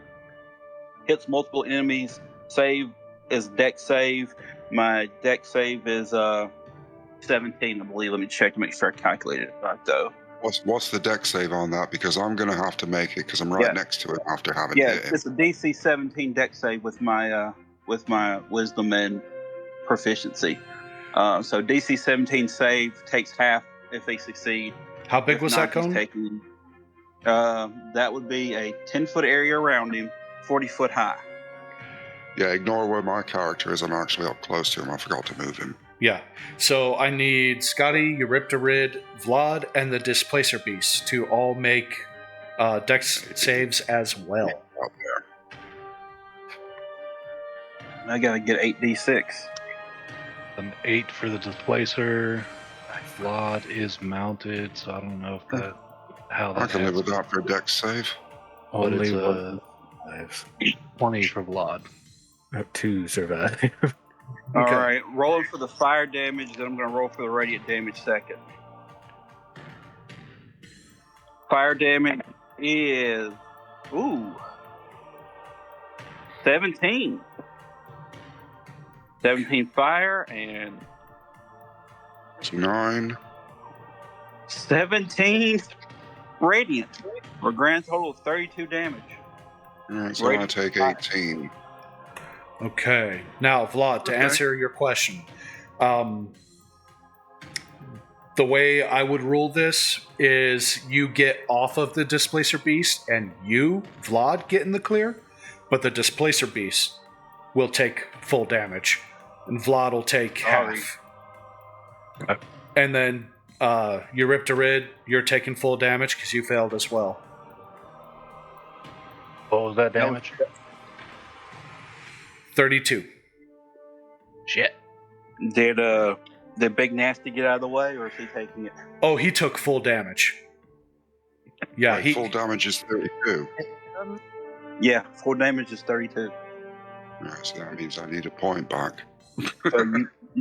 hits multiple enemies, save is dex save. My dex save is 17, I believe. Let me check to make sure I calculated it right, though. What's the deck save on that? Because I'm going to have to make it because I'm right next to it after having hit him. It's a DC 17 dex save with my wisdom and proficiency. So DC 17 save takes half if they succeed. How big If was not, that cone? he's taking, that would be a 10-foot area around him, 40-foot high. Yeah, ignore where my character is. I'm actually up close to him. I forgot to move him. Yeah. So I need Scotty, Eurypterid, Vlad, and the Displacer Beast to all make dex saves as well. Out there. I gotta get 8d6. An 8 for the displacer. Vlad is mounted, so I don't know if that. how I that can live with happens. that for a dex save. But Only it's one survive. 20 for Vlad. Two survive. All Okay. right, rolling for the fire damage, then I'm going to roll for the radiant damage second. Fire damage is 17. 17 fire and It's 9. 17 radiant, for a grand total of 32 damage. Alright, so I take 18. Okay. Now, Vlad, to Okay. answer your question, the way I would rule this is you get off of the Displacer Beast and you, Vlad, get in the clear, but the Displacer Beast will take full damage, and Vlad will take half. Okay. And then Eurypterid, you're taking full damage because you failed as well. What was that damage? 32. Shit. Did Big Nasty get out of the way, or is he taking it? Oh, he took full damage. Yeah, Wait, full damage is 32. Yeah, full damage is 32. Right, so that means I need a point back.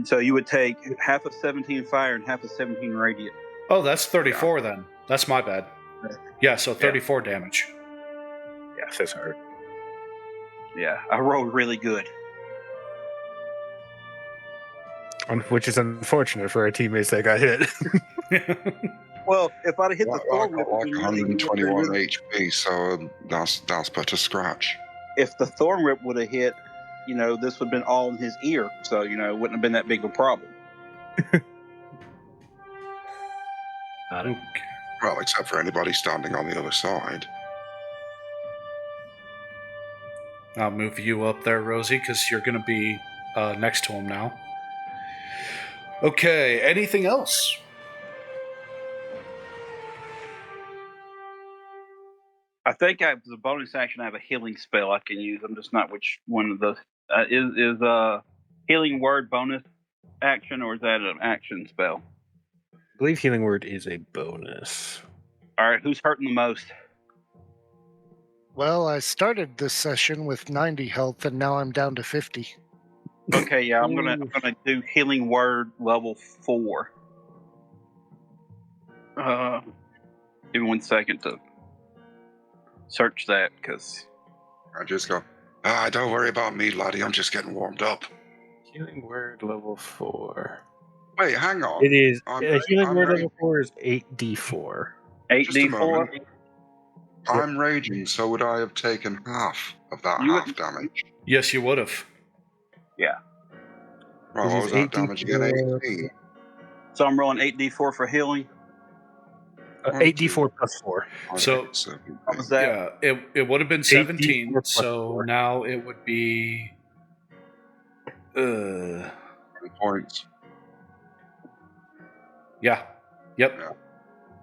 So you would take half of 17 fire and half of 17 radiant. Oh, that's 34 then. That's my bad. Yeah, so 34 damage. Yeah, this hurt. Yeah, I rolled really good. Which is unfortunate for our teammates that got hit. Well, if I'd have hit the Well, I Thorn got Whip, like 121 HP, so that's but a scratch. if the Thorn Whip would have hit, this would have been all in his ear. So, it wouldn't have been that big of a problem. Okay. Well, except for anybody standing on the other side. I'll move you up there, Rosie, because you're going to be next to him now. Okay, anything else? I think as a bonus action, I have a healing spell I can use. I'm just not which one of those. Is healing word bonus action, or is that an action spell? I believe Healing Word is a bonus. All right, who's hurting the most? Well, I started this session with 90 health, and now I'm down to 50. Okay, yeah, I'm gonna do healing word level 4. Give me 1 second to search that, because I just go, don't worry about me, laddie. I'm just getting warmed up. Healing Word level 4. Wait, hang on. It is. I'm Healing Word raging. level 4 is 8d4. Just a 8d4. moment. I'm raging, so would I have taken half of that half damage? Yes, you would have. Yeah. Right, what was that damage again? 18. So I'm rolling 8d4 for healing. 8d4 plus 4. So, What was that? yeah, it would have been 17, 8d4 so 4. now it would be... 20 points. Yeah. Yep. Yeah.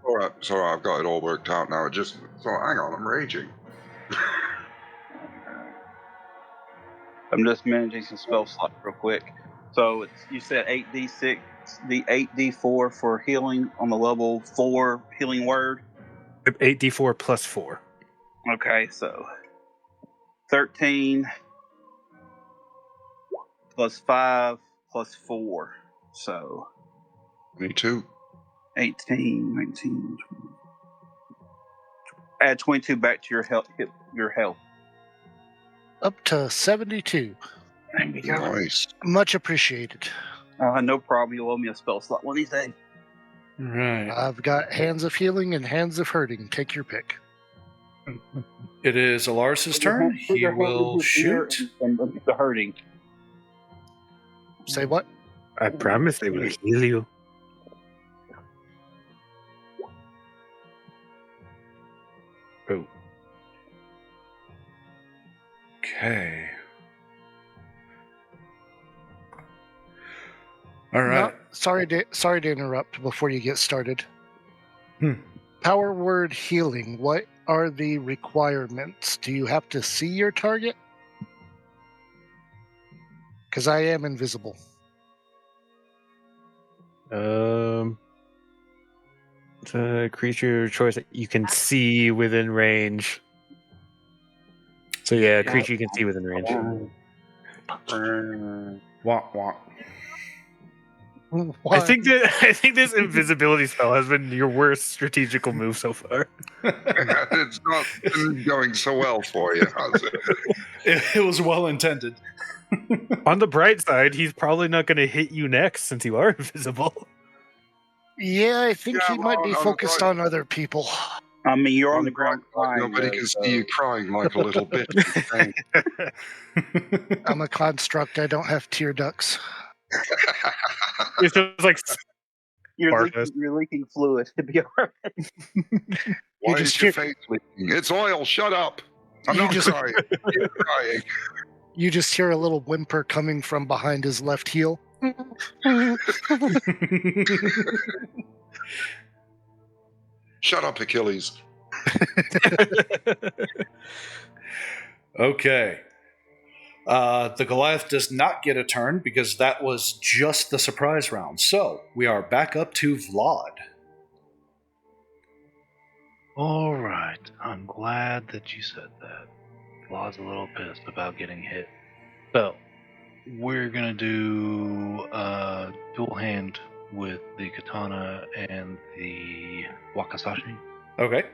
All right, so I've got it all worked out now. So hang on, I'm raging. I'm just managing some spell slots real quick. So you said 8d6, the 8d4 for healing on the level 4 healing word. 8d4 plus 4. Okay, so 13 plus 5 plus 4. So 22. 18, 19, 20. Add 22 back to your health. Up to 72. There we go. Nice. Much appreciated. No problem. You'll owe me a spell slot. What do you think? Right. I've got Hands of Healing and Hands of Hurting. Take your pick. It is Alaris's turn. He will shoot. And the hurting. Say what? I promise they will heal you. Oh. Okay. All right. No, sorry to interrupt before you get started. Hmm. Power word healing. What are the requirements? Do you have to see your target? Because I am invisible. It's a creature choice that you can see within range. So yeah, creature you can see within range. Wonk wonk. I think this invisibility spell has been your worst strategical move so far. It's not been going so well for you, has it? It was well intended. On the bright side, he's probably not going to hit you next since you are invisible. Yeah, I think Yeah, he might be well, focused I'm- on other people. I mean, you're on the ground crying. Nobody though, can so- see you crying like a little bitch. I'm a construct. I don't have tear ducts. It's just like You're Bartos. leaking fluid. To be alright. Why just is your hear- face leaking? It's oil. Shut up. I'm You not just- crying. You're crying. You just hear a little whimper coming from behind his left heel. Shut up, Achilles. Okay. The Goliath does not get a turn because that was just the surprise round. So we are back up to Vlad. All right. I'm glad that you said that. Vlad's a little pissed about getting hit. So, we're going to do dual hand with the katana and the wakizashi. Okay.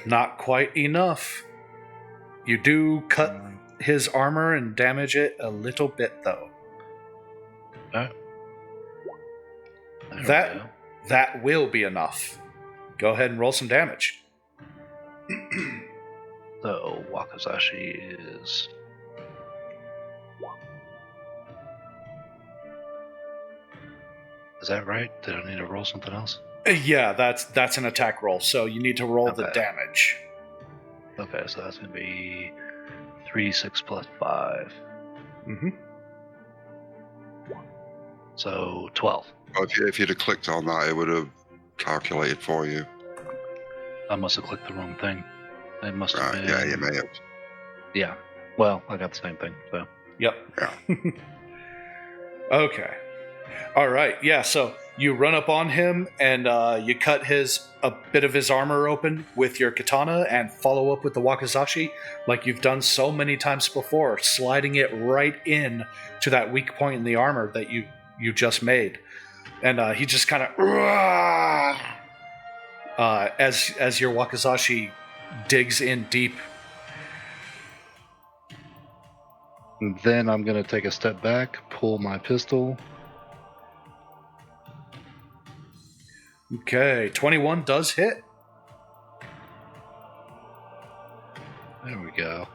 Not quite enough. You do cut his armor and damage it a little bit, though. There we That- go. That will be enough. Go ahead and roll some damage. So, wakizashi is... Is that right? Did I need to roll something else? Yeah, that's an attack roll, so you need to roll the Okay. damage. Okay, so that's going to be 3d6 plus 5. Mm-hmm. So, 12. If you'd have clicked on that, it would have calculated for you. I must have clicked the wrong thing. It must have Right, been... yeah, you may have. Yeah. Well, I got the same thing, so... Yep. Yeah. Okay. All right. Yeah. So you run up on him and you cut a bit of his armor open with your katana and follow up with the wakizashi like you've done so many times before, sliding it right in to that weak point in the armor that you just made. And he just kind of as your wakizashi digs in deep. And then I'm going to take a step back, pull my pistol. Okay, 21 does hit. There we go.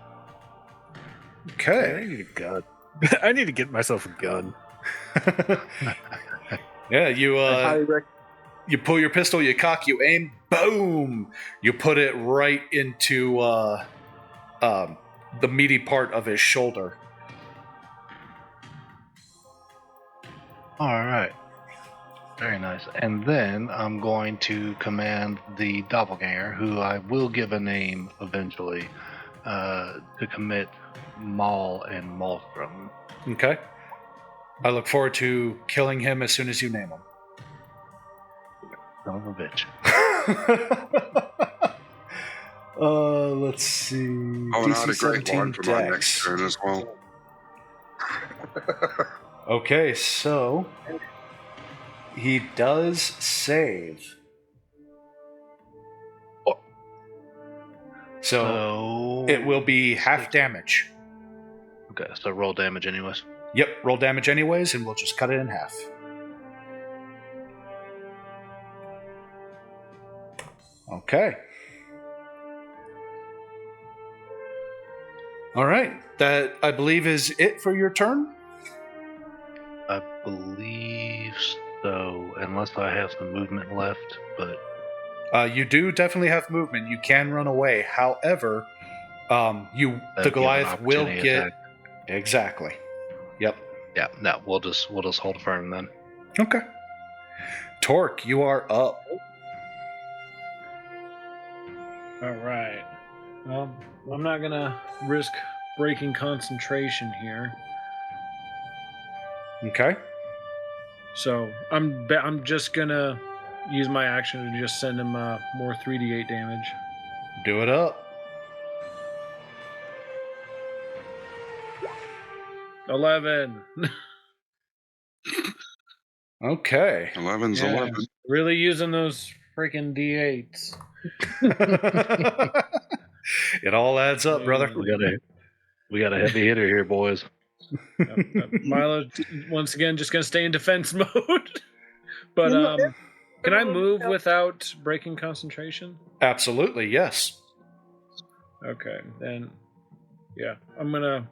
Okay. I need a gun. I need to get myself a gun. Yeah, you I highly recommend. you pull your pistol, you cock, you aim, boom! You put it right into the meaty part of his shoulder. All right. Very nice. And then I'm going to command the doppelganger, who I will give a name eventually, to commit Maul and Maelstrom. Okay. I look forward to killing him as soon as you name him. Son of a bitch. Let's see. Oh, and I had DC a great 17 line for my dex. next turn as well. Okay, so he does save. So it will be half damage. Okay, so roll damage anyways. Yep, roll damage anyways, and we'll just cut it in half. Okay. All right. That, I believe, is it for your turn. I believe so, unless I have some movement left, but You do definitely have movement. You can run away. However, the give an Goliath will opportunity get... attack. Exactly. Yep. Yeah, no, we'll just hold firm then. Okay. Torque, you are up. All right. Well, I'm not gonna risk breaking concentration here. Okay. So I'm just gonna use my action to just send him more 3d8 damage. Do it up. 11. Okay. 11's Yeah, 11. really using those freaking d8s. It all adds up, brother. We got a heavy hitter here, boys. Milo, once again, just gonna stay in defense mode. But can I move without breaking concentration? Absolutely, yes. Okay, then yeah, I'm gonna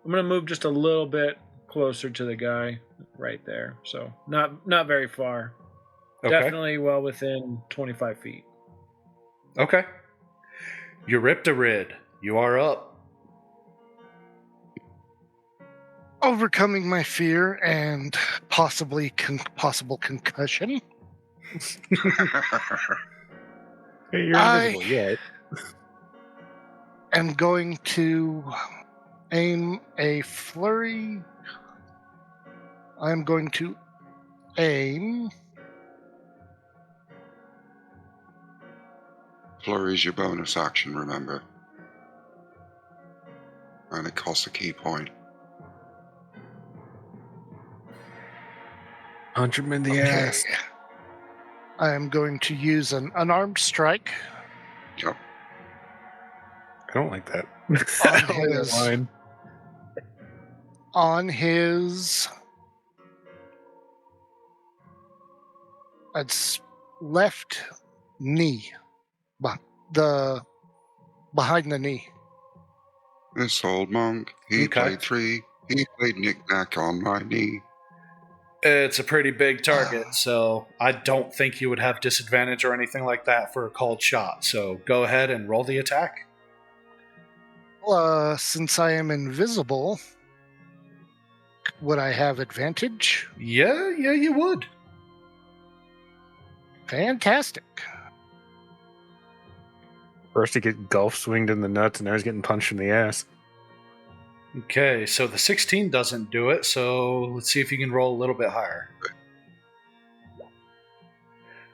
move just a little bit closer to the guy right there. So not very far. Okay. Definitely well within 25 feet. Okay. Eurypterid, you are up. Overcoming my fear and possible concussion. Hey, you're invisible yet. I'm going to aim a flurry. I'm going to aim. Flurry's your bonus action, remember. And it costs a key point. Punch him in the ass. I am going to use an unarmed strike. Yep. I don't like that. On his left knee, behind the knee. This old monk, he played 3. He played knick-knack on my knee. It's a pretty big target, so I don't think you would have disadvantage or anything like that for a called shot. So go ahead and roll the attack. Since I am invisible, would I have advantage? Yeah, you would. Fantastic. First he get golf swinged in the nuts, and now he's getting punched in the ass. Okay, so the 16 doesn't do it, so let's see if you can roll a little bit higher.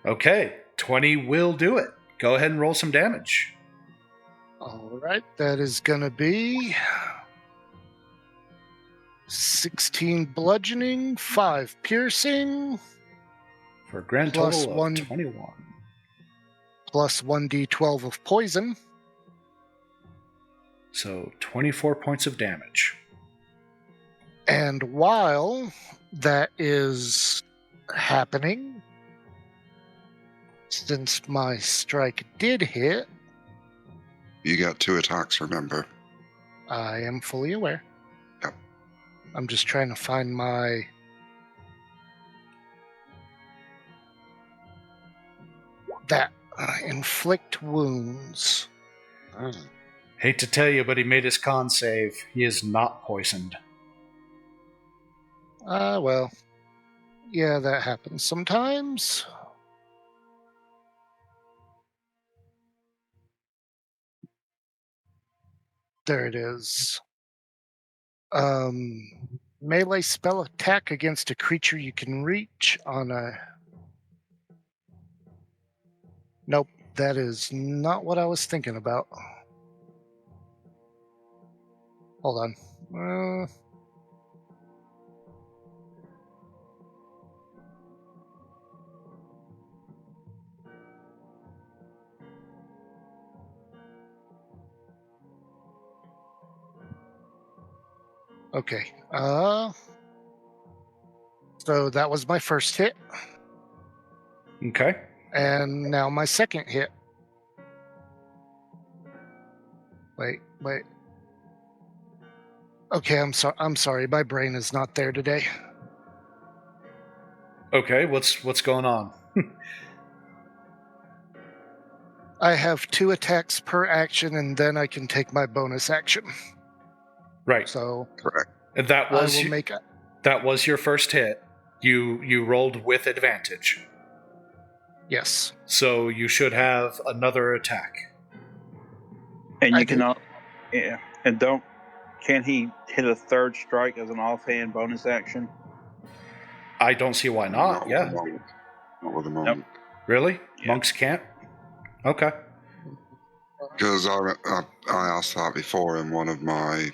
Okay, 20 will do it. Go ahead and roll some damage. All right, that is going to be 16 bludgeoning, 5 piercing. For a grand Plus total of 21. Plus 1d12 of poison. So 24 points of damage. And while that is happening, since my strike did hit, You got 2 attacks, remember. I am fully aware. Yep. I'm just trying to find my... That. Inflict wounds. Hate to tell you, but he made his con save. He is not poisoned. Well. Yeah, that happens sometimes. There it is. Melee spell attack against a creature you can reach on a... Nope, that is not what I was thinking about. Hold on. Okay. So that was my first hit. Okay. And now my second hit. Wait. Okay, I'm sorry. My brain is not there today. Okay, what's going on? I have 2 attacks per action, and then I can take my bonus action. Right. So Correct. And that I was will make a... that was your first hit. You rolled with advantage. Yes. So you should have another attack. And I you do. cannot, yeah, and don't. Can he hit a third strike as an offhand bonus action? I don't see why not. With Yeah. the monk. Not with the monk. Really? Yeah. Monks can't? Okay. Because I asked that before in my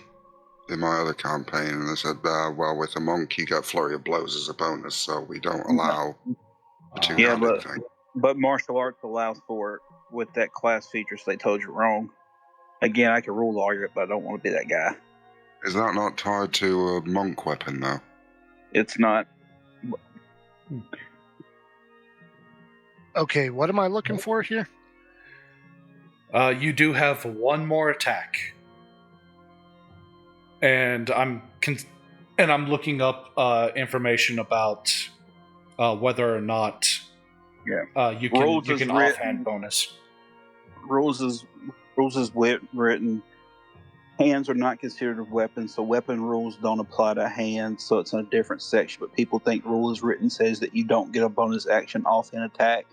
other campaign, and they said, well, with a monk you get flurry of blows as a bonus, so we don't allow the two-handed thing. But martial arts allows for it with that class feature, so they told you wrong. Again, I can rule lawyer it, but I don't want to be that guy. Is that not tied to a monk weapon, though? It's not. Okay, what am I looking for here? You do have one more attack, and I'm looking up information about whether or not you can offhand bonus. Rules is written. Hands are not considered weapons, so weapon rules don't apply to hands, so it's in a different section. But people think rule is written says that you don't get a bonus action offhand attack.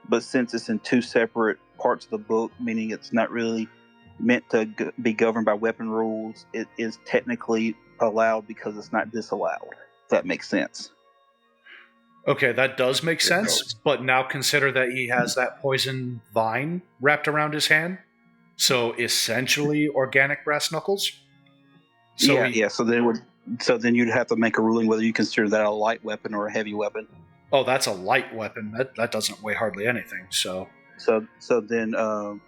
But since it's in two separate parts of the book, meaning it's not really meant to be governed by weapon rules, it is technically allowed because it's not disallowed. If that makes sense. Okay, that does make sense, but now consider that he has that poison vine wrapped around his hand. So essentially organic brass knuckles? So then you'd have to make a ruling whether you consider that a light weapon or a heavy weapon. Oh, that's a light weapon. That doesn't weigh hardly anything, so then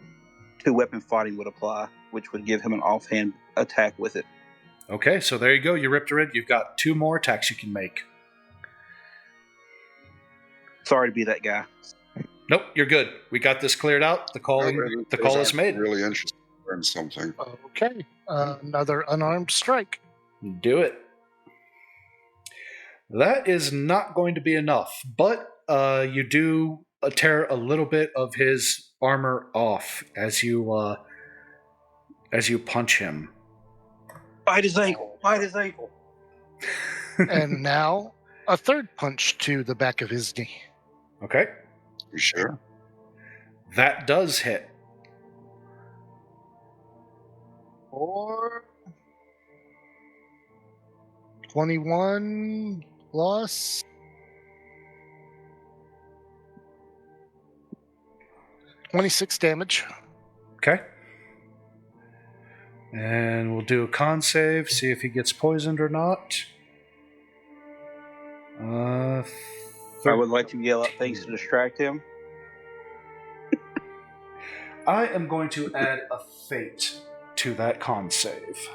two-weapon fighting would apply, which would give him an offhand attack with it. Okay, so there you go, Eurypterid. You've got 2 more attacks you can make. Sorry to be that guy. Nope, you're good. We got this cleared out. The call is made. Really interested in something. Okay, another unarmed strike. Do it. That is not going to be enough, but you do tear a little bit of his armor off as you punch him. Bite his ankle. And now a third punch to the back of his knee. Okay. You sure? That does hit. Or 21 plus 26 damage. Okay. And we'll do a con save, see if he gets poisoned or not. I would like to yell out things to distract him. I am going to add a fate to that con save.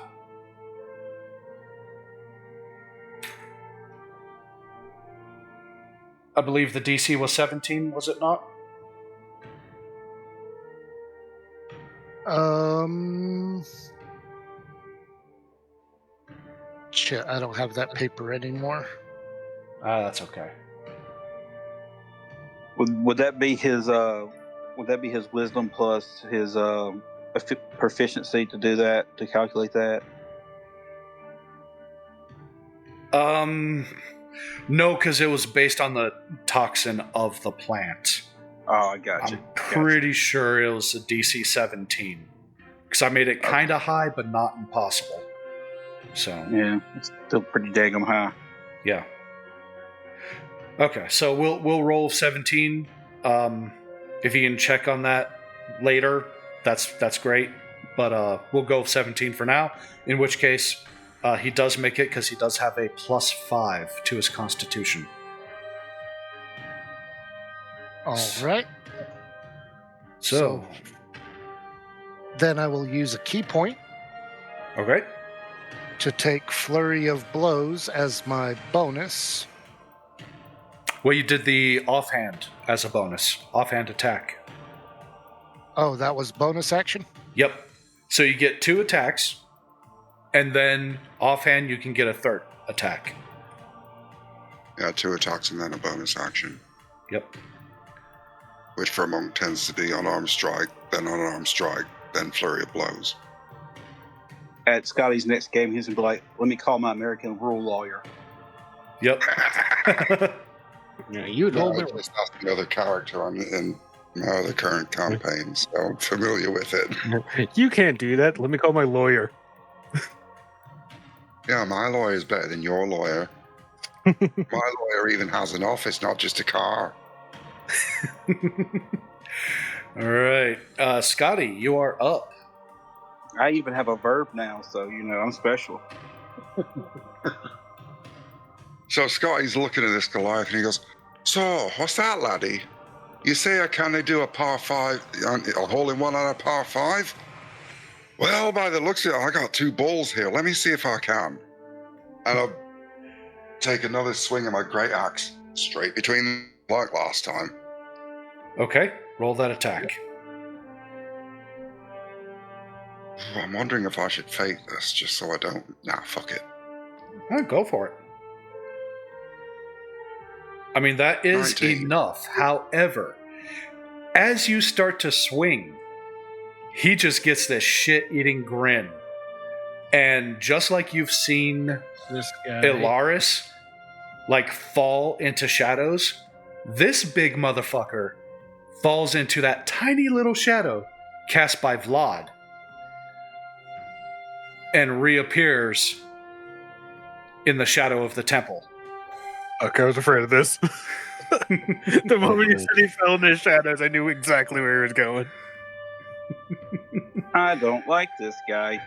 I believe the DC was 17, was it not? Shit, I don't have that paper anymore. That's okay. Would that be his wisdom plus his proficiency to do that, to calculate that? No, because it was based on the toxin of the plant. Oh, I got you. I'm pretty sure it was a DC 17. Because I made it kind of high, but not impossible. So yeah, it's still pretty daggum high. Yeah. Okay, so we'll roll 17. If you can check on that later, that's great. But we'll go 17 for now. In which case, he does make it because he does have a +5 to his Constitution. All right. So then I will use a key point. Okay. To take Flurry of Blows as my bonus. Well, you did the offhand as a bonus. Offhand attack. Oh, that was bonus action? Yep. So you get 2 attacks, and then offhand you can get a third attack. Yeah, 2 attacks and then a bonus action. Yep. Which for a monk tends to be unarmed strike, then unarmed strike, then flurry of blows. At Scotty's next game, he's going to be like, let me call my American rule lawyer. Yep. Yeah, you told me. That's the other character in my other current campaign, so I'm familiar with it. You can't do that. Let me call my lawyer. Yeah, my lawyer is better than your lawyer. My lawyer even has an office, not just a car. All right. Scotty, you are up. I even have a verb now, so I'm special. So Scotty's looking at this Goliath and he goes, "So, what's that, laddie? You say I can't do a par 5, a hole-in-one on a par 5? Well, by the looks of it, I got 2 balls here. Let me see if I can." And I'll take another swing of my great axe, straight between like last time. Okay, roll that attack. I'm wondering if I should fake this just so I don't... Nah, fuck it. Go for it. I mean, that is 19. enough. However, as you start to swing, he just gets this shit-eating grin. And just like you've seen This guy. Ilaris fall into shadows, this big motherfucker falls into that tiny little shadow cast by Vlad and reappears in the shadow of the temple. Okay, I was afraid of this. The moment you said he fell in his shadows, I knew exactly where he was going. I don't like this guy.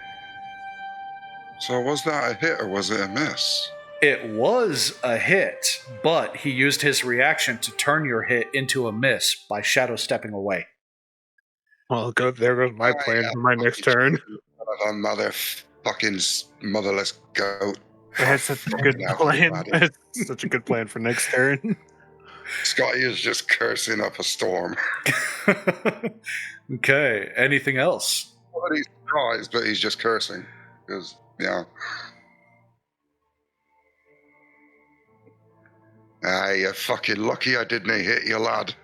So was that a hit or was it a miss? It was a hit, but he used his reaction to turn your hit into a miss by shadow stepping away. Well, there goes my plan for my next turn. A motherfucking motherless goat. I had such a good plan. I had such a good plan for next turn. Scotty is just cursing up a storm. Okay, anything else? Well, he's surprised, but he's just cursing. Because, yeah. You're fucking lucky I didn't hit you, lad.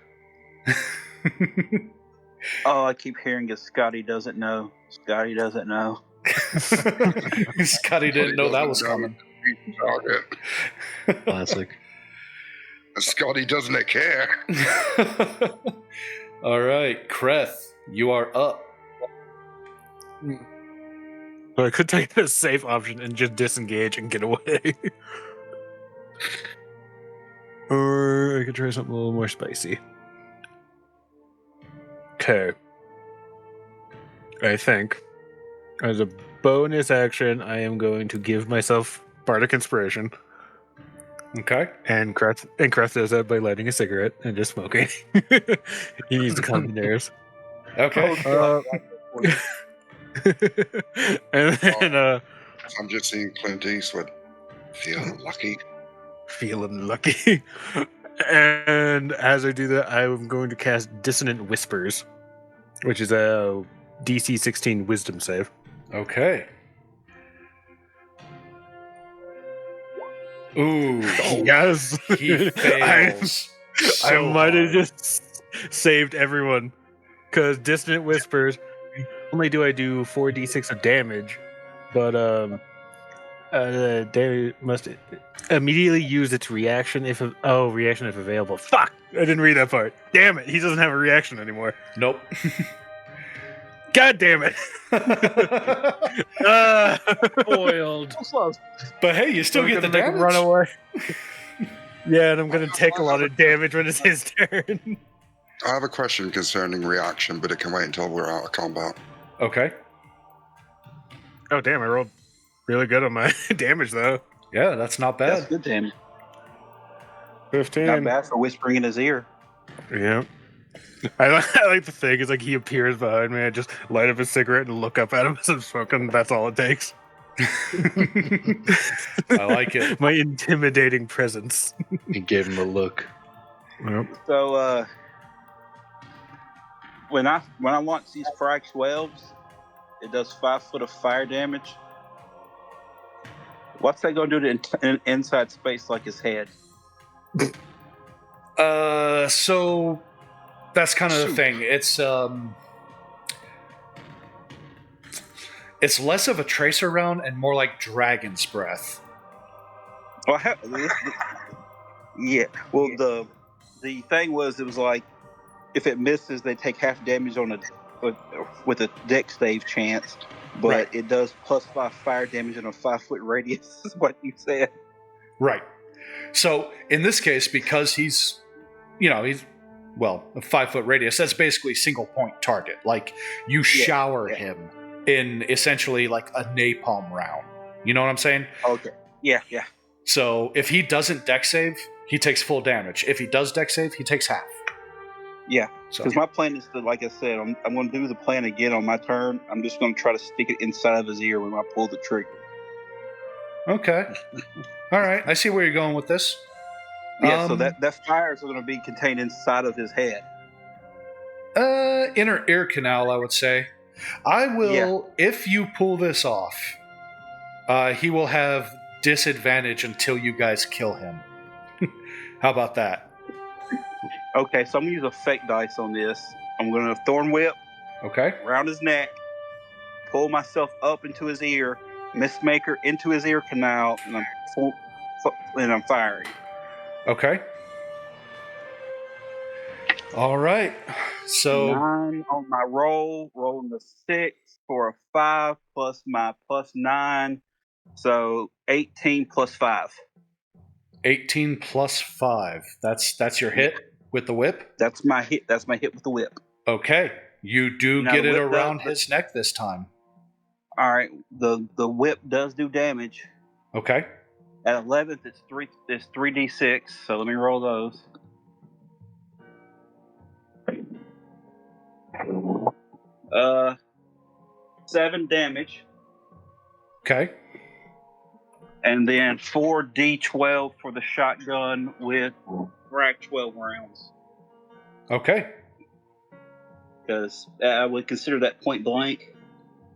All I keep hearing is Scotty doesn't know. Scotty doesn't know. Scotty didn't know that was coming. Classic. Scotty doesn't care. All right, Kreth, you are up. But I could take the safe option and just disengage and get away. Or I could try something a little more spicy. Okay. I think, as a bonus action, I am going to give myself Bardic Inspiration. Okay. And Kreth does that by lighting a cigarette and just smoking. He needs to calm the nerves. Okay. And then, I'm just seeing Clint Eastwood. Feeling lucky. Feeling lucky. And as I do that, I'm going to cast Dissonant Whispers, which is a DC 16 Wisdom save. Okay. Ooh. Yes. He fails. I might have just saved everyone. Because Dissonant Whispers, not only do I do 4d6 of damage, but they must immediately use its reaction if available. Fuck! I didn't read that part. Damn it! He doesn't have a reaction anymore. Nope. God damn it! Foiled. But hey, you still get the make damage. him run away. Yeah, and I'm gonna take a lot of damage when it's his turn. I have a question concerning reaction, but it can wait until we're out of combat. Okay. Oh damn! I rolled really good on my damage though. Yeah, that's not That's bad. good damage. 15. Not bad for whispering in his ear. Yeah. I like the thing is he appears behind me. I just light up a cigarette and look up at him as I'm smoking. That's all it takes. I like it. My intimidating presence. He gave him a look. Yep. So when I launch these frag 12s, it does 5 foot of fire damage. What's that going to do to inside space like his head? So that's kind of the thing. It's less of a tracer round and more like dragon's breath. Well, yeah. Well, the thing was, it was like if it misses, they take half damage on with a dex save chance. But Right. it does +5 fire damage in a 5 foot radius. Is what you said. Right. So in this case, because he's a 5 foot radius, that's basically single point target. Like you shower him in essentially like a napalm round. You know what I'm saying? Okay. Yeah. So if he doesn't dex save, he takes full damage. If he does dex save, he takes half. Yeah. So Because my plan is to, like I said, I'm going to do the plan again on my turn. I'm just going to try to stick it inside of his ear when I pull the trigger. okay. All right. I see where you're going with this. Yeah, so that fires are going to be contained inside of his head. Inner ear canal, I would say. I will, if you pull this off, he will have disadvantage until you guys kill him. How about that? Okay, so I'm going to use a fake dice on this. I'm going to Thorn Whip Okay. around his neck, pull myself up into his ear, Mistmaker into his ear canal, and I'm firing. Okay. All right. So 9 on my roll, rolling the 6 for a 5 plus my plus 9, so 18 plus 5. 18 plus 5. That's your hit with the whip? That's my hit. That's my hit with the whip. Okay. You do Now get the it whip around his neck this time. All right, the whip does do damage. Okay. At 11th, it's 3d6. So let me roll those. Uh, 7 damage, Okay. and then 4d12 for the shotgun with frag 12 rounds. Okay. Because I would consider that point blank.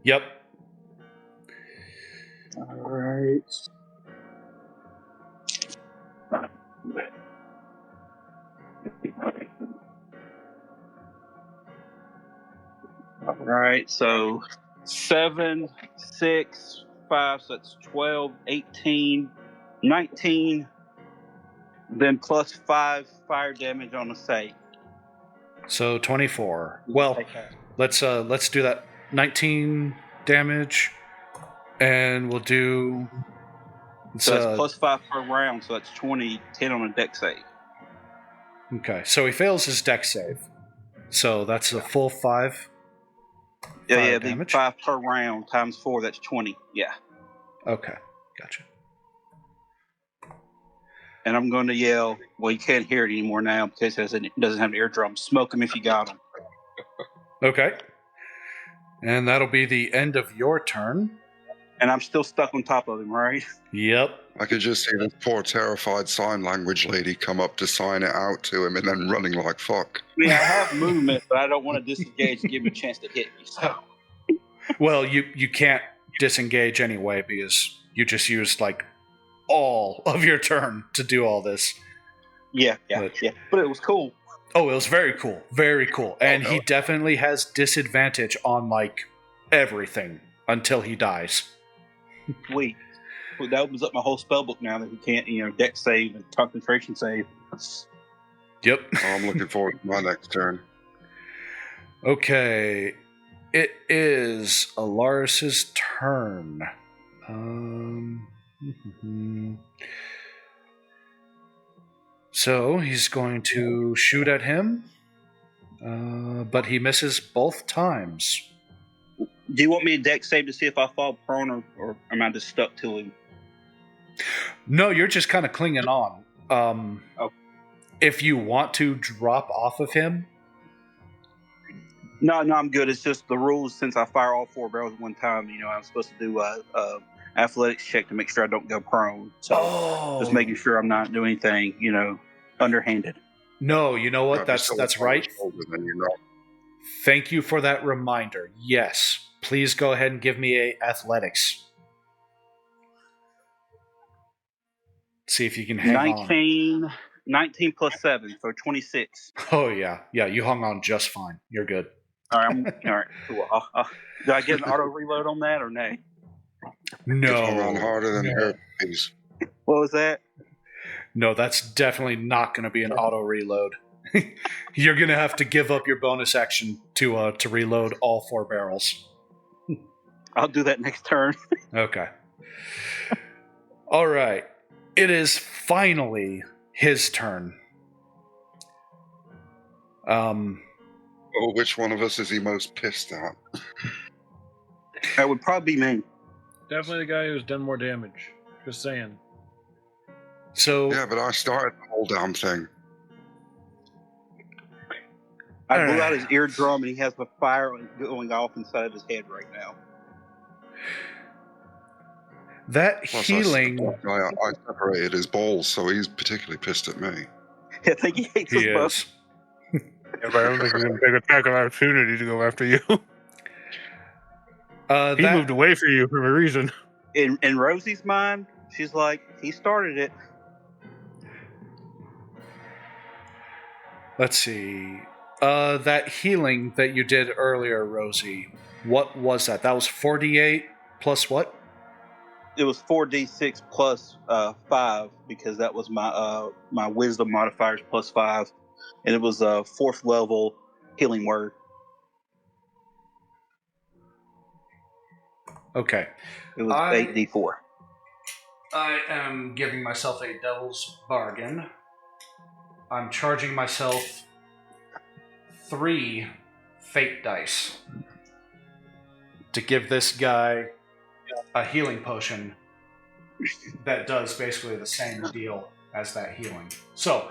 Yep. All right. All right, so 7, 6, 5, so that's 12, 18, 19, then plus 5 fire damage on the save. So 24. Well, let's do that. 19 damage, and we'll do. So that's plus 5 per round, so that's 20, 10 on a deck save. Okay, so he fails his deck save. So that's a full 5. Yeah, damage. 5 per round times 4, that's 20. Yeah. Okay, gotcha. And I'm going to yell, well, you can't hear it anymore now because it doesn't have an eardrum. Smoke him if you got him. Okay. And that'll be the end of your turn. And I'm still stuck on top of him, right? Yep. I could just see this poor terrified sign language lady come up to sign it out to him and then running like fuck. Yeah, I have movement, but I don't want to disengage to give him a chance to hit me. So. Well, you can't disengage anyway because you just used like all of your turn to do all this. Yeah. But it was cool. Oh, it was very cool. Very cool. And he definitely has disadvantage on like everything until he dies. Sweet. Well, that opens up my whole spell book now that he can't, deck save and concentration save. Yep. Oh, I'm looking forward to my next turn. Okay. It is Alaris's turn. So he's going to shoot at him, but he misses both times. Do you want me to deck save to see if I fall prone or am I just stuck to him? No, you're just kind of clinging on. If you want to drop off of him. No, I'm good. It's just the rules since I fire all 4 barrels at one time. I'm supposed to do a athletics check to make sure I don't go prone. So just making sure I'm not doing anything, underhanded. No, you know what? That's right. Then Thank you for that reminder. Yes. Please go ahead and give me a athletics. See if you can hang on. 19 plus 7, so 26. Oh, yeah. Yeah, you hung on just fine. You're good. All right. All right. Cool. Do I get an auto reload on that or nay? No. hung on harder than herpes. What was that? No, that's definitely not going to be an auto reload. You're going to have to give up your bonus action to reload all 4 barrels. I'll do that next turn. Okay. All right. It is finally his turn. Which one of us is he most pissed at? That would probably be me. Definitely the guy who's done more damage. Just saying. So Yeah, but I started the whole damn thing. I blew out his eardrum, and he has a fire going off inside of his head right now. that Plus, healing, I separated his balls, so he's particularly pissed at me. I think he hates he us both. is. Yeah, but I don't think he's going to take attack of opportunity to go after you. He moved away from you for a reason. In Rosie's mind, she's like, he started it. Let's see. That healing that you did earlier, Rosie. What was that? That was 48 plus what? It was 4d6 plus 5 because that was my wisdom modifiers plus 5, and it was a 4th level healing word. Okay. It was 8d4. I am giving myself a devil's bargain. I'm charging myself 3 fate dice to give this guy a healing potion that does basically the same deal as that healing. So,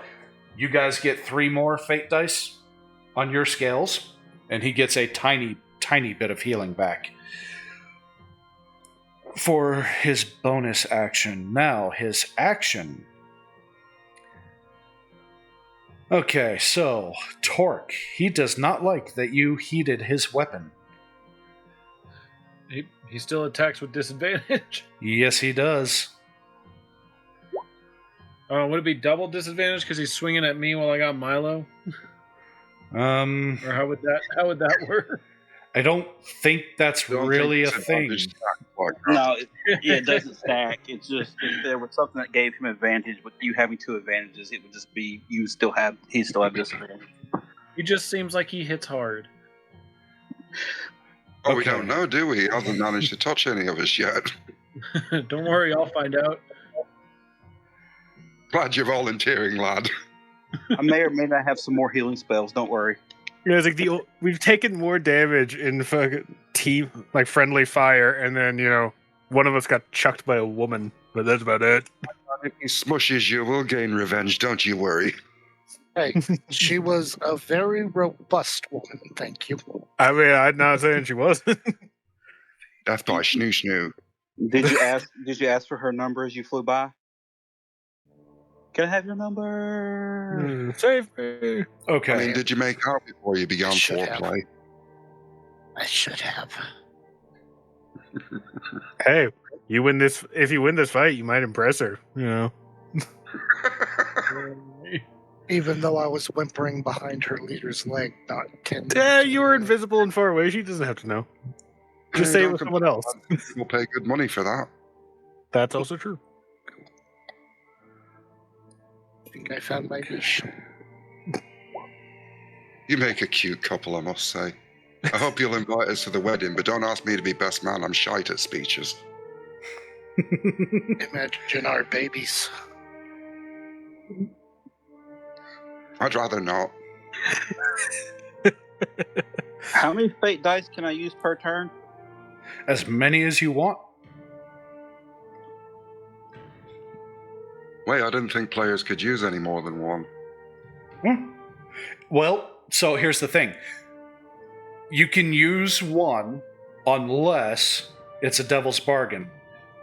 you guys get 3 more fate dice on your scales, and he gets a tiny, tiny bit of healing back for his bonus action. Now, his action. Okay, so, Torque, he does not like that you heated his weapon. He still attacks with disadvantage. Yes, he does. Would it be double disadvantage because he's swinging at me while I got Milo? Or how would that work? I don't think that's really a thing. No, it doesn't stack. It's just if there was something that gave him advantage, with you having 2 advantages, it would just be he still have disadvantage. He just seems like he hits hard. Oh, we don't know, do we? He hasn't managed to touch any of us yet. Don't worry, I'll find out. Glad you're volunteering, lad. I may or may not have some more healing spells. Don't worry. Yeah, it's like we've taken more damage in fucking team, like friendly fire, and then, one of us got chucked by a woman, but that's about it. If he smushes you, we'll gain revenge, don't you worry. Hey, she was a very robust woman, thank you. I mean, I'm not saying she wasn't. Death by snoo snoo. Did you ask for her number as you flew by? Can I have your number? Save me. Okay. I mean, did you make out before you began foreplay? I should have. Hey, you win this. If you win this fight, you might impress her. Even though I was whimpering behind her leader's leg, not 10 minutes. Yeah, you were invisible and far away. She doesn't have to know. Just say it was someone else. We'll pay good money for that. That's also true. I think I found my niche. You make a cute couple, I must say. I hope you'll invite us to the wedding, but don't ask me to be best man. I'm shite at speeches. Imagine our babies. I'd rather not. How many fate dice can I use per turn? As many as you want. Wait, I didn't think players could use any more than one. Well, so here's the thing. You can use one unless it's a devil's bargain.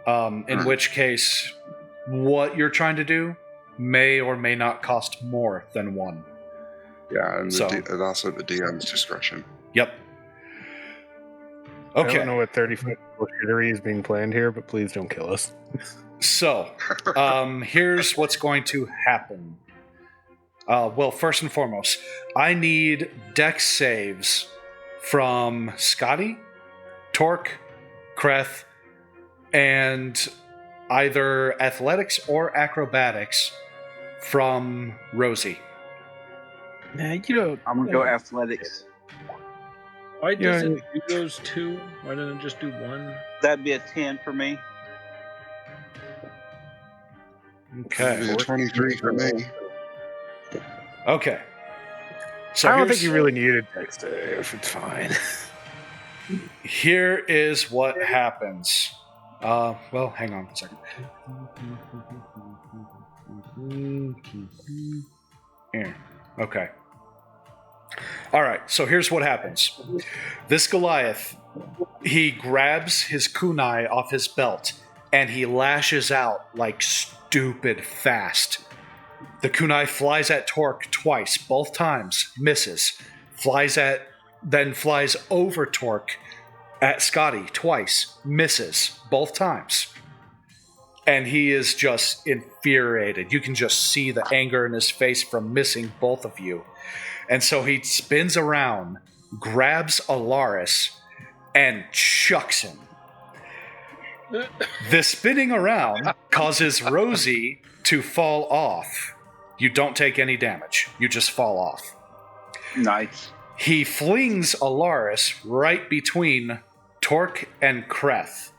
In which case, what you're trying to do may or may not cost more than one. Yeah, and that's at the DM's discretion. Yep. I Okay. don't know what 30-foot shittery is being planned here, but please don't kill us. So, here's what's going to happen. Well, first and foremost, I need dex saves from Scotty, Torque, Kreth, and either athletics or acrobatics from Rosie. Yeah, you don't. I'm gonna go athletics. Why does it do those 2? Why doesn't it just do 1? That'd be a 10 for me. Okay. 23 for me. Okay. So I don't think you really needed dex save. It's fine. here is what happens. Well, hang on a second. Here. Okay. All right. So here's what happens. This Goliath, he grabs his kunai off his belt and he lashes out like stupid fast. The kunai flies at Torque twice, both times, misses. Then flies over Torque at Scotty twice, misses, both times. And he is just infuriated. You can just see the anger in his face from missing both of you. And so he spins around, grabs Alaris, and chucks him. The spinning around causes Rosie to fall off. You don't take any damage. You just fall off. Nice. He flings Alaris right between Torque and Kreth.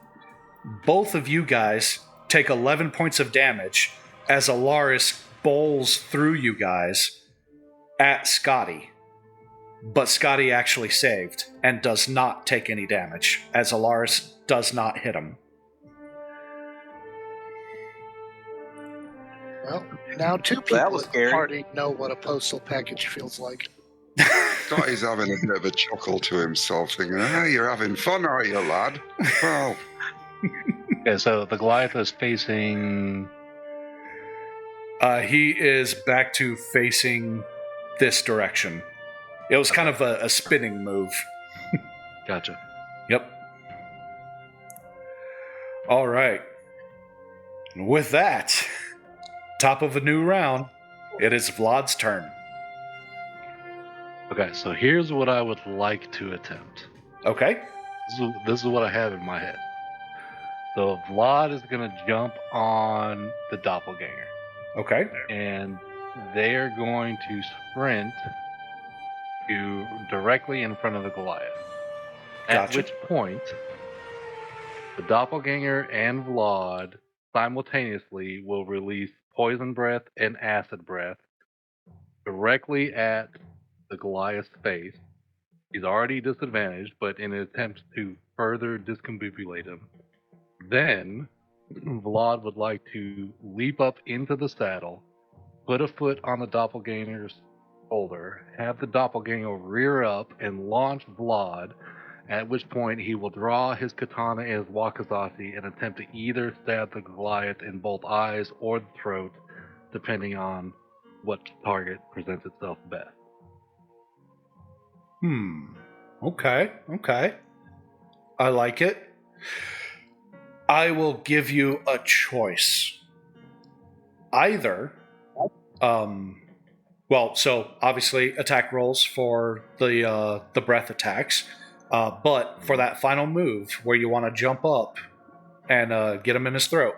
Both of you guys take 11 points of damage as Alaris bowls through you guys at Scotty. But Scotty actually saved and does not take any damage as Alaris does not hit him. Well, now two That people was at the scary. party know what a postal package feels like. Scotty's having a bit of a chuckle to himself, thinking, "Hey, you're having fun, are you, lad?" Well, Okay, so the Goliath is facing. He is back to facing this direction. It was kind of a spinning move. Gotcha. Yep. All right. With that, top of a new round, it is Vlad's turn. Okay, so here's what I would like to attempt. Okay. This is what I have in my head. So Vlad is going to jump on the doppelganger, Okay. and they're going to sprint to directly in front of the Goliath. At Gotcha. which point, the doppelganger and Vlad simultaneously will release poison breath and acid breath directly at the Goliath's face. He's already disadvantaged, but in an attempt to further discombobulate him, then Vlad would like to leap up into the saddle, put a foot on the doppelganger's shoulder, have the doppelganger rear up and launch Vlad, at which point he will draw his katana and his wakizashi and attempt to either stab the Goliath in both eyes or the throat, depending on what target presents itself best. Okay. I like it. I will give you a choice. Either, so obviously attack rolls for the breath attacks, but for that final move where you want to jump up and get him in his throat,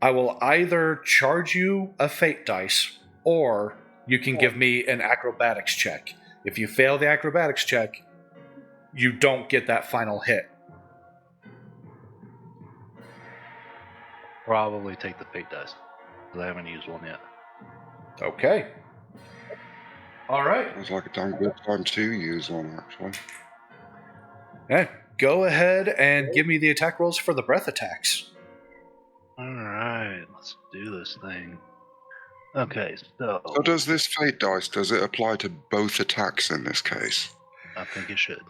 I will either charge you a fate dice, or you can give me an acrobatics check. If you fail the acrobatics check, you don't get that final hit. Probably take the fate dice, because I haven't used one yet. Okay. All right. sounds like a damn good time to use one, actually. Okay. Go ahead and give me the attack rolls for the breath attacks. Alright, let's do this thing. Okay, so So does this fate dice, does it apply to both attacks in this case? I think it should.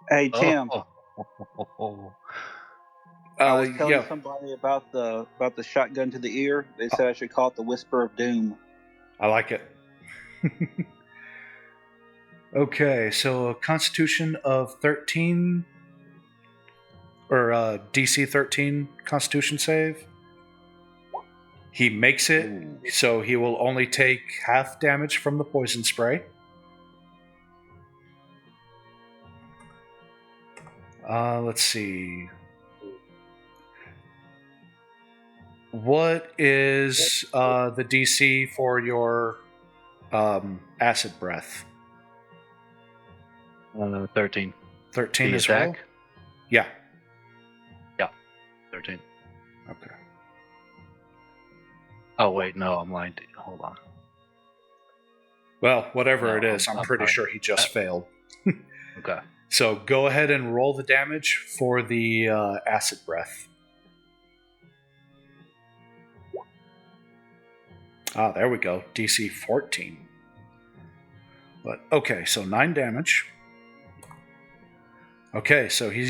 Hey, Tim. I was telling somebody about the shotgun to the ear. They said I should call it the Whisper of Doom. I like it. Okay, so a Constitution of 13, or DC 13 Constitution save. He makes it, so he will only take half damage from the poison spray. Let's see. What is the DC for your acid breath? 13. 13 The as well? attack? Yeah. Yeah, 13. Okay. Oh wait, no, I'm lying to you. Hold on. Well, whatever No, it is, I'm pretty fine. sure he just failed. Okay. So go ahead and roll the damage for the acid breath. Ah, there we go. DC 14. But okay, so 9 damage. Okay, so he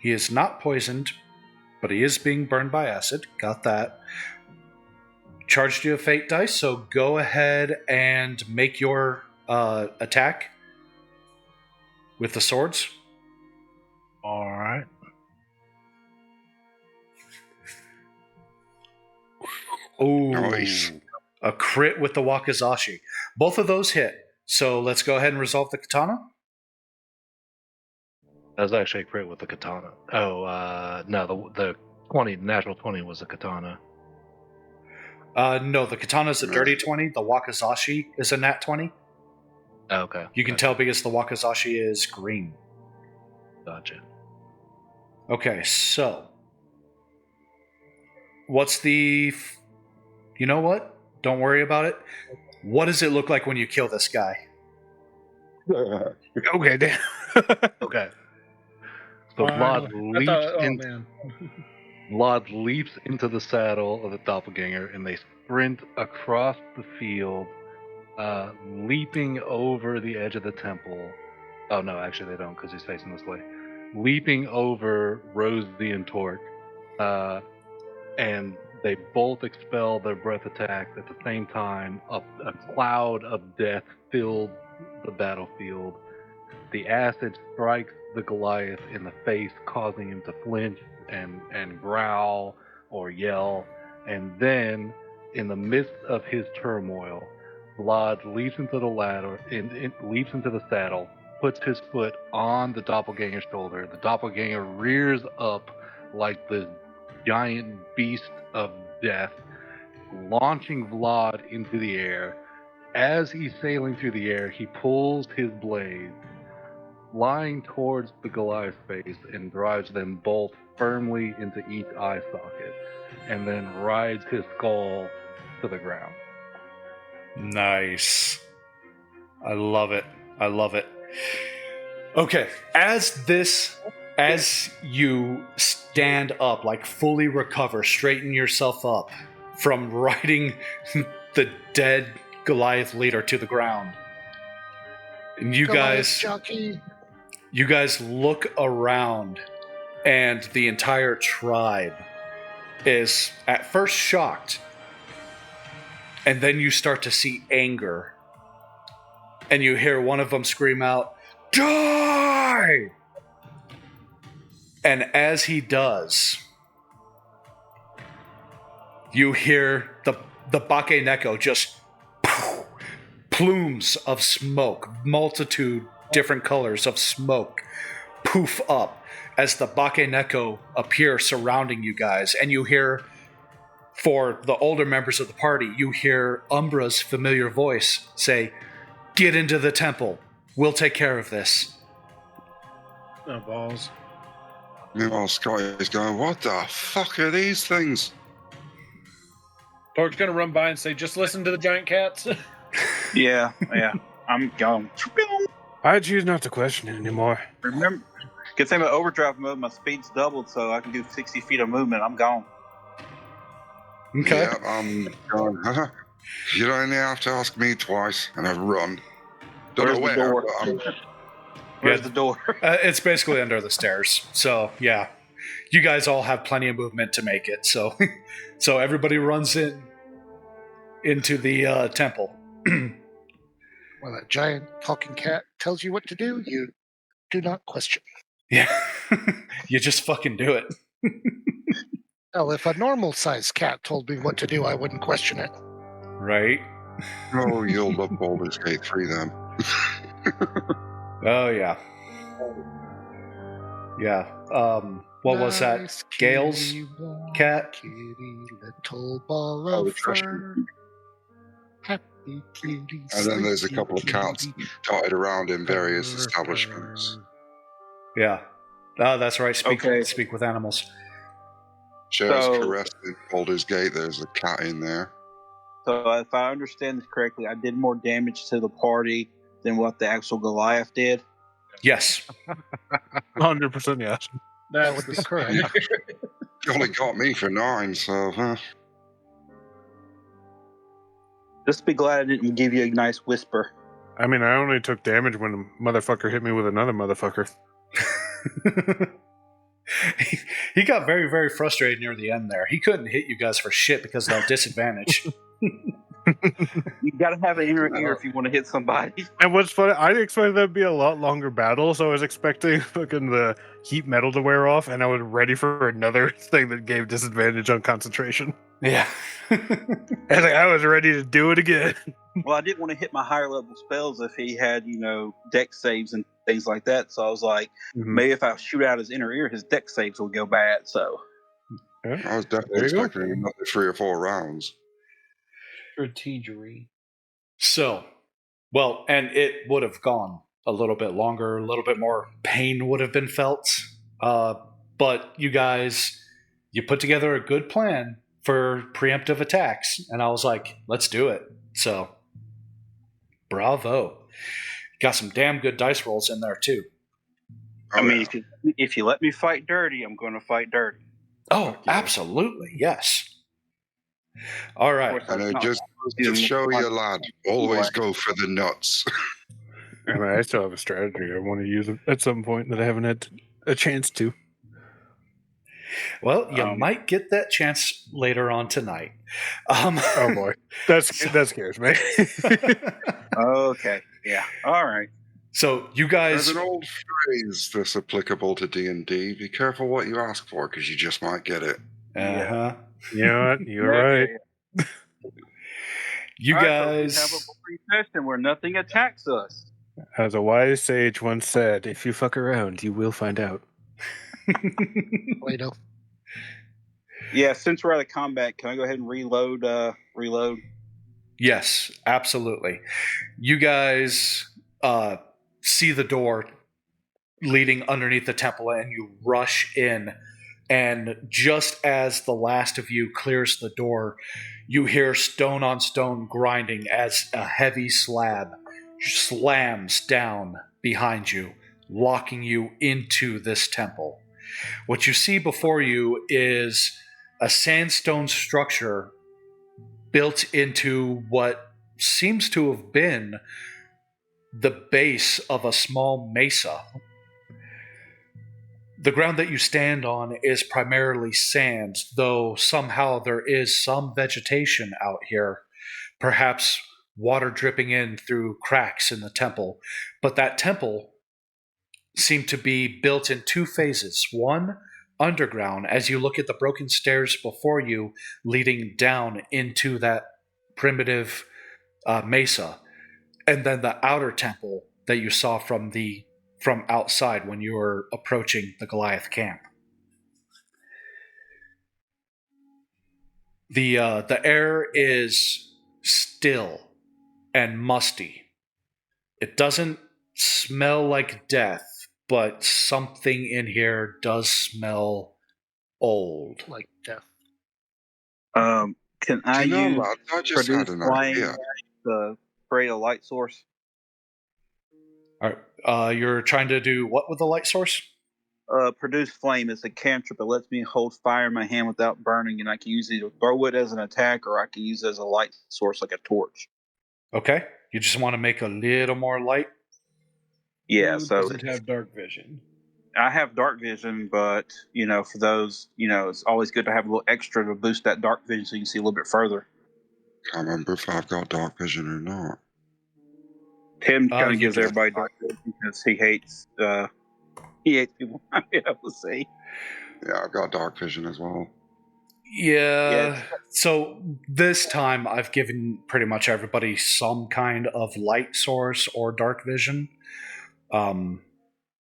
is not poisoned, but he is being burned by acid. Got that. Charged you a fate dice, so go ahead and make your attack with the swords. All right. Ooh, Nice. a crit with the wakizashi. Both of those hit. So let's go ahead and resolve the katana. That was actually a crit with the katana. Oh, no, the 20, natural 20 was a katana. No, the katana is a dirty 20. The wakizashi is a nat 20. Okay. You can tell because the wakizashi is green. Gotcha. Okay, so what's the... You know what? Don't worry about it. What does it look like when you kill this guy? Okay, damn. Okay. So Vlad leaps into the saddle of the doppelganger, and they sprint across the field, leaping over the edge of the temple. Oh no, actually they don't, because he's facing this way. Leaping over Rosie and Torque, and they both expel their breath attacks at the same time. A cloud of death filled the battlefield. The acid strikes the Goliath in the face, causing him to flinch and growl or yell. And then, in the midst of his turmoil, Vlad leaps into the ladder, leaps into the saddle, puts his foot on the doppelganger's shoulder. The doppelganger rears up like the giant beast of death, launching Vlad into the air. As he's sailing through the air, he pulls his blade, flying towards the Goliath's face, and drives them both firmly into each eye socket, and then rides his skull to the ground. Nice. I love it. I love it. Okay, as you stand up, like fully recover, straighten yourself up from riding the dead Goliath leader to the ground, and you guys look around, and the entire tribe is at first shocked, and then you start to see anger, and you hear one of them scream out, "Die!" And as he does, you hear the Bake Neko just plumes of smoke, multitude different colors of smoke poof up as the Bake Neko appear surrounding you guys. And you hear, for the older members of the party, you hear Umbra's familiar voice say, "Get into the temple. We'll take care of this." Oh, balls. Meanwhile, Scotty is going, "What the fuck are these things?" Torque's gonna run by and say, "Just listen to the giant cats." Yeah. I'm gone. I choose not to question it anymore. Remember, good thing about overdrive mode, my speed's doubled, so I can do 60 feet of movement. I'm gone. Okay. Yeah, I'm going, you don't even have to ask me twice, and I run. Don't know Where's the where, door? but I'm... Where's the door? It's basically under the stairs. So, yeah. You guys all have plenty of movement to make it. So so everybody runs into the temple. When a giant talking cat tells you what to do, you do not question. Yeah. You just fucking do it. Well, if a normal-sized cat told me what to do, I wouldn't question it. Right? Oh, you'll love Baldur's Gate 3 then. Oh, yeah. Yeah. What was that? Nice Gale's kitty, warm cat? kitty, little ball Oh, of the trash fur. Happy kitty, And then there's a sleepy couple of cats kitty, dotted around in various purr, establishments. purr. Yeah. Oh, that's right. Okay. Speak with animals. Cher's So- caressing Baldur's Gate. There's a cat in there. So if I understand this correctly, I did more damage to the party than what the actual Goliath did. Yes. 100% yes. That would be correct. You only got me for 9, so Just be glad I didn't give you a nice whisper. I mean, I only took damage when a motherfucker hit me with another motherfucker. He got very, very frustrated near the end there. He couldn't hit you guys for shit because of that disadvantage. You gotta have an inner ear if you want to hit somebody. And what's funny, I expected that to be a lot longer battle, so I was expecting fucking the heat metal to wear off, and I was ready for another thing that gave disadvantage on concentration. Yeah. And I was ready to do it again. Well, I didn't want to hit my higher level spells if he had, dex saves and things like that. So I was like, maybe if I shoot out his inner ear, his dex saves will go bad. So I was definitely There you go. expecting another 3 or 4 rounds. Strategery. So, well, and it would have gone a little bit longer, a little bit more pain would have been felt. But you guys, you put together a good plan for preemptive attacks. And I was like, let's do it. So, bravo. Got some damn good dice rolls in there, too. I mean, if you let me fight dirty, I'm going to fight dirty. Oh, absolutely. Yes. All right. And just show you, lad, always go for the nuts. I mean, I still have a strategy I want to use at some point that I haven't had a chance to. Well, you might get that chance later on tonight. Oh boy, that scares me. Okay, yeah, all right. So you guys, There's an old phrase that's applicable to D&D. Be careful what you ask for, because you just might get it. uh-huh. You know what? You're right. You All right, guys, folks, we have a free session where nothing attacks us. As a wise sage once said, if you fuck around, you will find out. Plato. Yeah, since we're out of combat, can I go ahead and reload? Reload. Yes, absolutely. You guys see the door leading underneath the temple, and you rush in. And just as the last of you clears the door, you hear stone on stone grinding as a heavy slab slams down behind you, locking you into this temple. What you see before you is a sandstone structure built into what seems to have been the base of a small mesa. The ground that you stand on is primarily sand, though somehow there is some vegetation out here, perhaps water dripping in through cracks in the temple. But that temple seemed to be built in 2 phases. One, underground, as you look at the broken stairs before you leading down into that primitive mesa, and then the outer temple that you saw from outside when you were approaching the Goliath camp. The air is still and musty. It doesn't smell like death, but something in here does smell old. Like death. Can I use lad, I just had produce an flame idea. to create a light source? All right, you're trying to do what with the light source? Produce flame is a cantrip. It lets me hold fire in my hand without burning, and I can use it to throw it as an attack, or I can use it as a light source, like a torch. Okay, you just want to make a little more light? Yeah, Who so doesn't have dark vision? I have dark vision, but for those, it's always good to have a little extra to boost that dark vision so you can see a little bit further. Can't remember if I've got dark vision or not. Tim kind you of gives do. everybody dark vision because he hates people not being able to see. Yeah, I've got dark vision as well. Yeah. So this time I've given pretty much everybody some kind of light source or dark vision.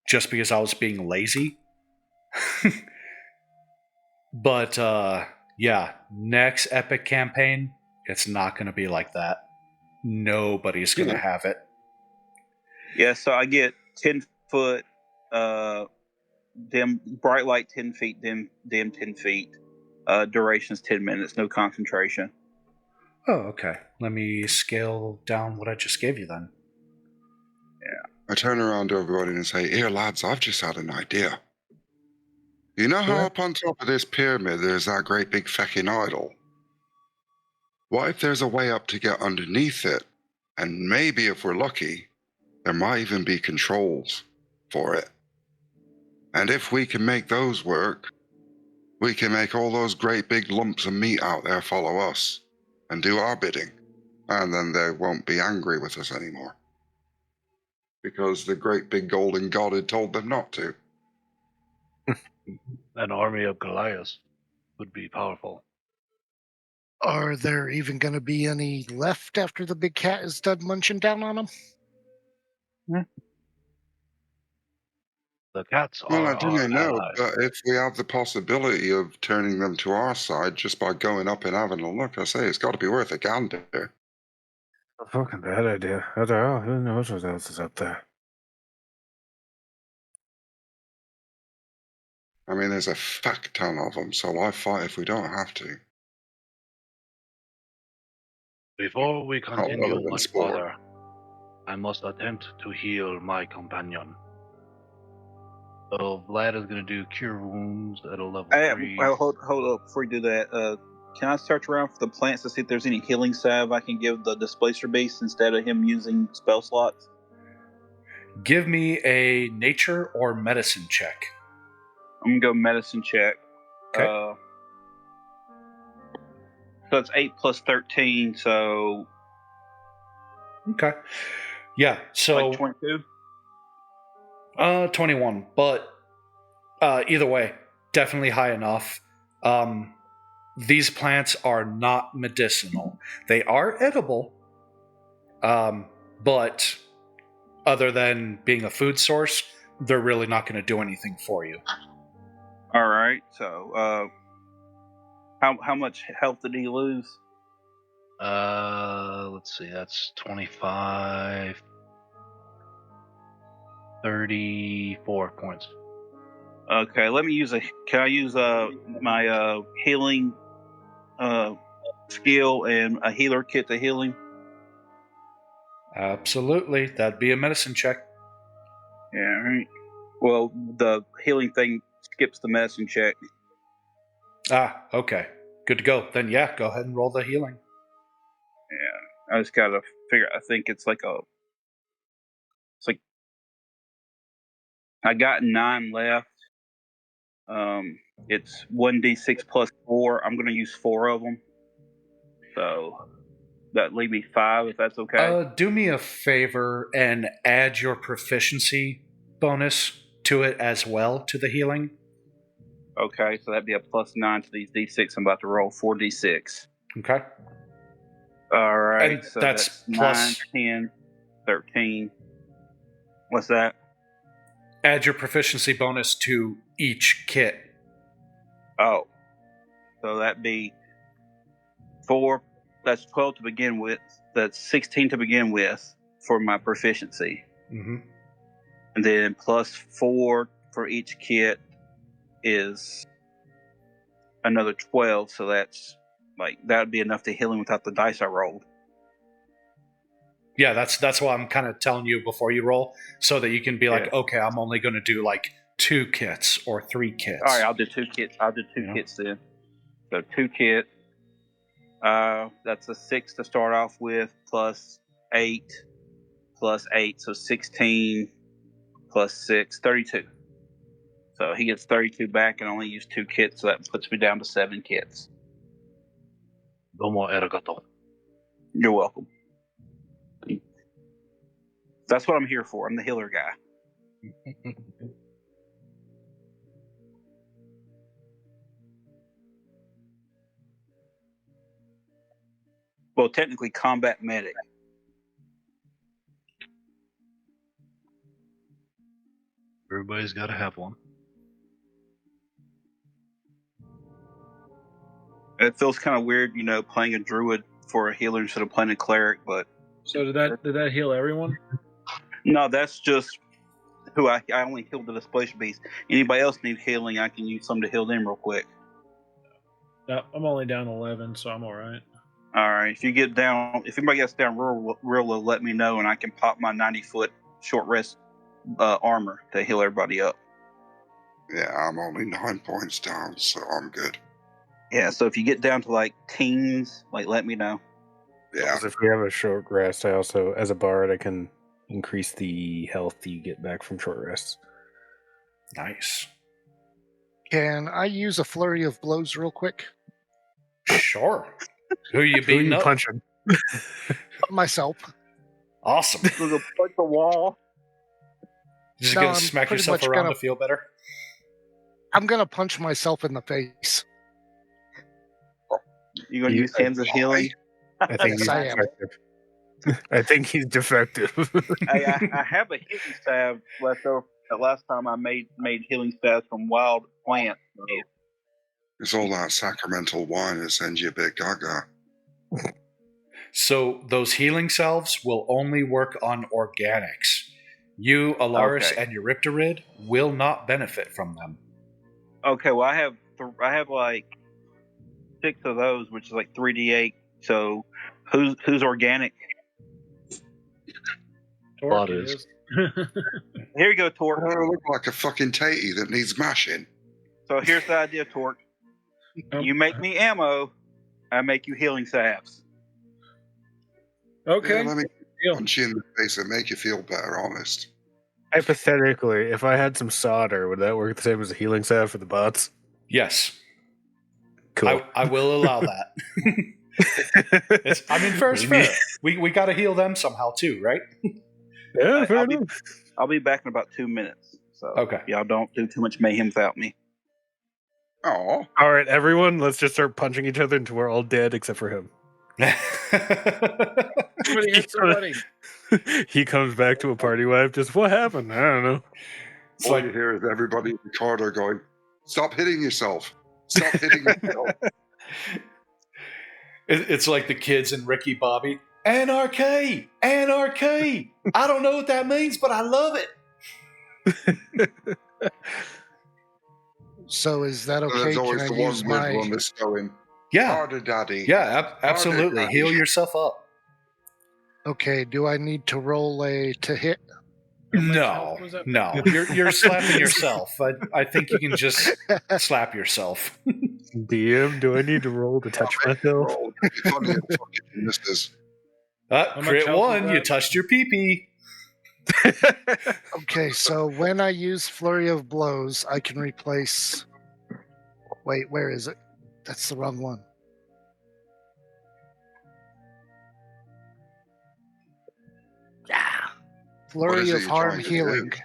Just because I was being lazy. But yeah, next epic campaign, it's not going to be like that. Nobody's going to have it. Yeah, so I get 10-foot dim bright light 10 feet, dim 10 feet. Duration's 10 minutes, no concentration. Oh, okay. Let me scale down what I just gave you then. I turn around to everybody and say, "Here, lads, I've just had an idea. You know how up on top of this pyramid there's that great big fecking idol? What if there's a way up to get underneath it? And maybe if we're lucky, there might even be controls for it. And if we can make those work, we can make all those great big lumps of meat out there follow us and do our bidding. And then they won't be angry with us anymore. Because the great big golden god had told them not to." An army of goliaths would be powerful. Are there even going to be any left after the big cat is done munching down on them? The cats Well, are I don't our know, allies. but if we have the possibility of turning them to our side just by going up and having a look, I say it's got to be worth a gander. A fucking bad idea. After all, who knows what else is up there? I mean, there's a fuck ton of them, so why fight if we don't have to? Before we continue other than much sport. further, I must attempt to heal my companion. So Vlad is going to do Cure Wounds at a level 3. Well, hold up before you do that. Can I search around for the plants to see if there's any healing salve I can give the Displacer Beast instead of him using spell slots? Give me a nature or medicine check. I'm gonna go medicine check. Okay. So it's 8 plus 13, so Okay. Yeah, so like 22. 21, but either way, definitely high enough. These plants are not medicinal. They are edible, but other than being a food source, they're really not going to do anything for you. All right. So, how much health did he lose? Let's see, that's 25, 34 points. Okay, let me use Can I use my healing skill and a healer kit to heal him? Absolutely, that'd be a medicine check. Yeah. All right. Well, the healing thing skips the medicine check. Ah, okay, good to go. Then yeah, go ahead and roll the healing. Yeah, I just gotta figure. I think it's like I got 9 left. It's 1d6 plus 4. I'm gonna use 4 of them. So that leave me 5, if that's okay. Do me a favor and add your proficiency bonus to it as well, to the healing. Okay, so that'd be a plus 9 to these d6. I'm about to roll 4d6. Okay. All right, And so that's 9, plus- 10, 13. What's that? Add your proficiency bonus to each kit. Oh, so that'd be 4. That's 12 to begin with. That's 16 to begin with for my proficiency. Mm-hmm. And then plus 4 for each kit is another 12. So that's that would be enough to heal him without the dice I rolled. Yeah, that's why I'm kind of telling you before you roll, so that you can be like, Yeah. okay, I'm only going to do like 2 kits or 3 kits. All right, I'll do 2 kits. I'll do 2 kits then. So 2 kit. That's a 6 to start off with, plus 8, so 16 plus 6, 32. So he gets 32 back and only used 2 kits, so that puts me down to 7 kits. Domo arigato. You're welcome. That's what I'm here for. I'm the healer guy. Well, technically, combat medic. Everybody's got to have one. It feels kind of weird, playing a druid for a healer instead of playing a cleric, but... So did that heal everyone? No, that's just who I only healed the Displacer Beast. Anybody else need healing, I can use some to heal them real quick. I'm only down 11, so I'm all right. All right. If anybody gets down real low, let me know, and I can pop my 90-foot short rest armor to heal everybody up. Yeah, I'm only 9 points down, so I'm good. Yeah. So if you get down to like teens, like let me know. Yeah. If we have a short rest, I also, as a bard, I can increase the health you get back from short rests. Nice. Can I use a flurry of blows real quick? Sure. Who are you Who are beating you up? punching? Myself. Awesome. We're gonna punch the wall. Just No, gonna I'm smack pretty yourself much around gonna- to feel better? I'm gonna punch myself in the face. You gonna use hands of healing? I think Yes, he's I am. defective. I think he's defective. Hey, I have a healing salve left over. The last time I made healing salves from wild plants. So. It's all that sacramental wine that sends you a bit gaga. So those healing salves will only work on organics. You, Alaris, Okay. and Eurypterid will not benefit from them. Okay, well I have like 6 of those, which is like 3d8. So who's organic? Torque Blunders. is. Here you go, I Torque. don't look like a fucking tatey that needs mashing. So here's the idea, Torque. You make me ammo, I make you healing salves. Okay. Yeah, let me Deal. punch you in the face and make you feel better, honest. Hypothetically, if I had some solder, would that work the same as a healing salve for the bots? Yes. Cool. I will allow that. Fair. We got to heal them somehow too, right? Yeah, fair enough. I'll be back in about 2 minutes. So Okay. y'all don't do too much mayhem without me. Oh, All right, everyone, let's just start punching each other until we're all dead except for him. Somebody hit somebody. He comes back to a party wife. Just what happened? I don't know. It's all like you hear is everybody in the corridor going, "Stop hitting yourself! Stop hitting yourself!" it's like the kids in Ricky Bobby. Anarchy! Anarchy! I don't know what that means, but I love it. So is that okay? There's Can always I the one use weird my... one that's going, Yeah. "Harder, daddy." Yeah, absolutely. Harder, Heal daddy. yourself up. Okay, do I need to roll a to hit? How much No, health was that? no. You're slapping yourself. I think you can just slap yourself. DM, do I need to roll to touch myself? Roll. It'd be funny if fucking misses. much Crit health was 1, you that? touched your pee-pee. Okay, so when I use Flurry of Blows, I can replace... Wait, where is it? That's the wrong one. Flurry is it of you're Harm trying to Healing. do?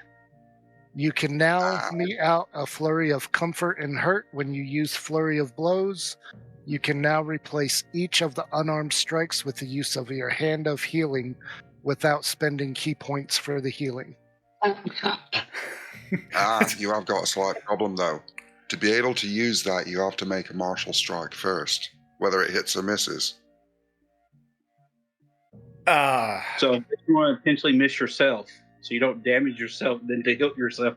You can now mete out a Flurry of Comfort and Hurt when you use Flurry of Blows. You can now replace each of the unarmed strikes with the use of your Hand of Healing without spending key points for the healing. You have got a slight problem though. To be able to use that, you have to make a martial strike first, whether it hits or misses. So if you want to potentially miss yourself, so you don't damage yourself, then to heal yourself.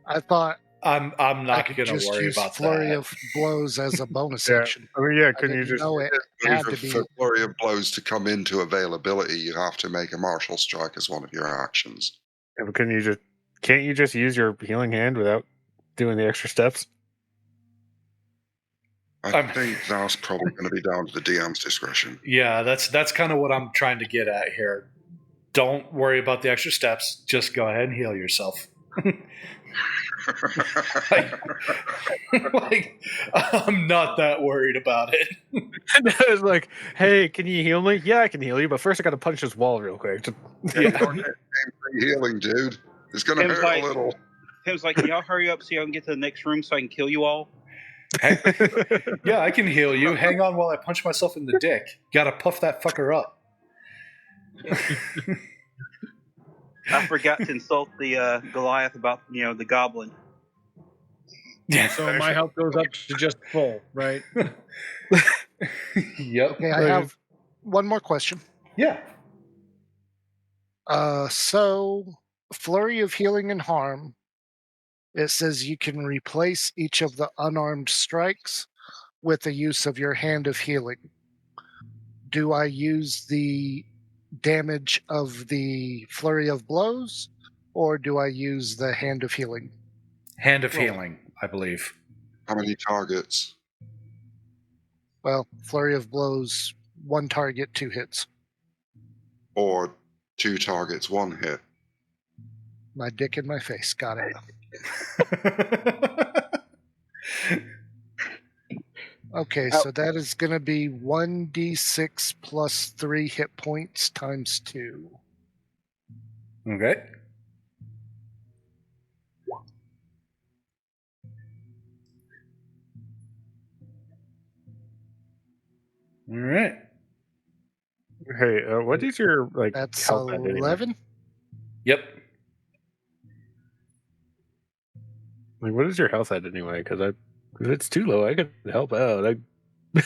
I thought I'm I not could going to just worry use about Flurry that. of Blows as a bonus Yeah, action. I mean, yeah, I couldn't you didn't just... know it had to be... For flurry of blows to come into availability, you have to make a martial strike as one of your actions. Yeah, but can't you just use your healing hand without doing the extra steps? I think that's probably going to be down to the DM's discretion. Yeah, that's kind of what I'm trying to get at here. Don't worry about the extra steps. Just go ahead and heal yourself. like, I'm not that worried about it. It's like, hey, can you heal me? Yeah, I can heal you, but first I got to punch this wall real quick. Healing, dude. It's going to Tim's hurt like- a little. Tim's like, can y'all hurry up so y'all can get to the next room so I can kill you all? Yeah, I can heal you. Hang on while I punch myself in the dick. Gotta puff that fucker up. I forgot to insult the Goliath about the goblin. Yeah. So my health goes up to just full, right? Yep. Okay, I have one more question. Yeah. So, Flurry of Healing and Harm, it says you can replace each of the unarmed strikes with the use of your Hand of Healing. Do I use the damage of the Flurry of Blows, or do I use the Hand of Healing? Hand of Roll. Healing, I believe. How many targets? Well, Flurry of Blows, 1 target, 2 hits. Or 2 targets, 1 hit? My dick in my face. Got it. Okay, so that is going to be 1d6 plus 3 hit points times 2. Okay. All right. Hey, what is your That's health at anyway? 11. Yep. What is your health at anyway? Because if it's too low, I could help out.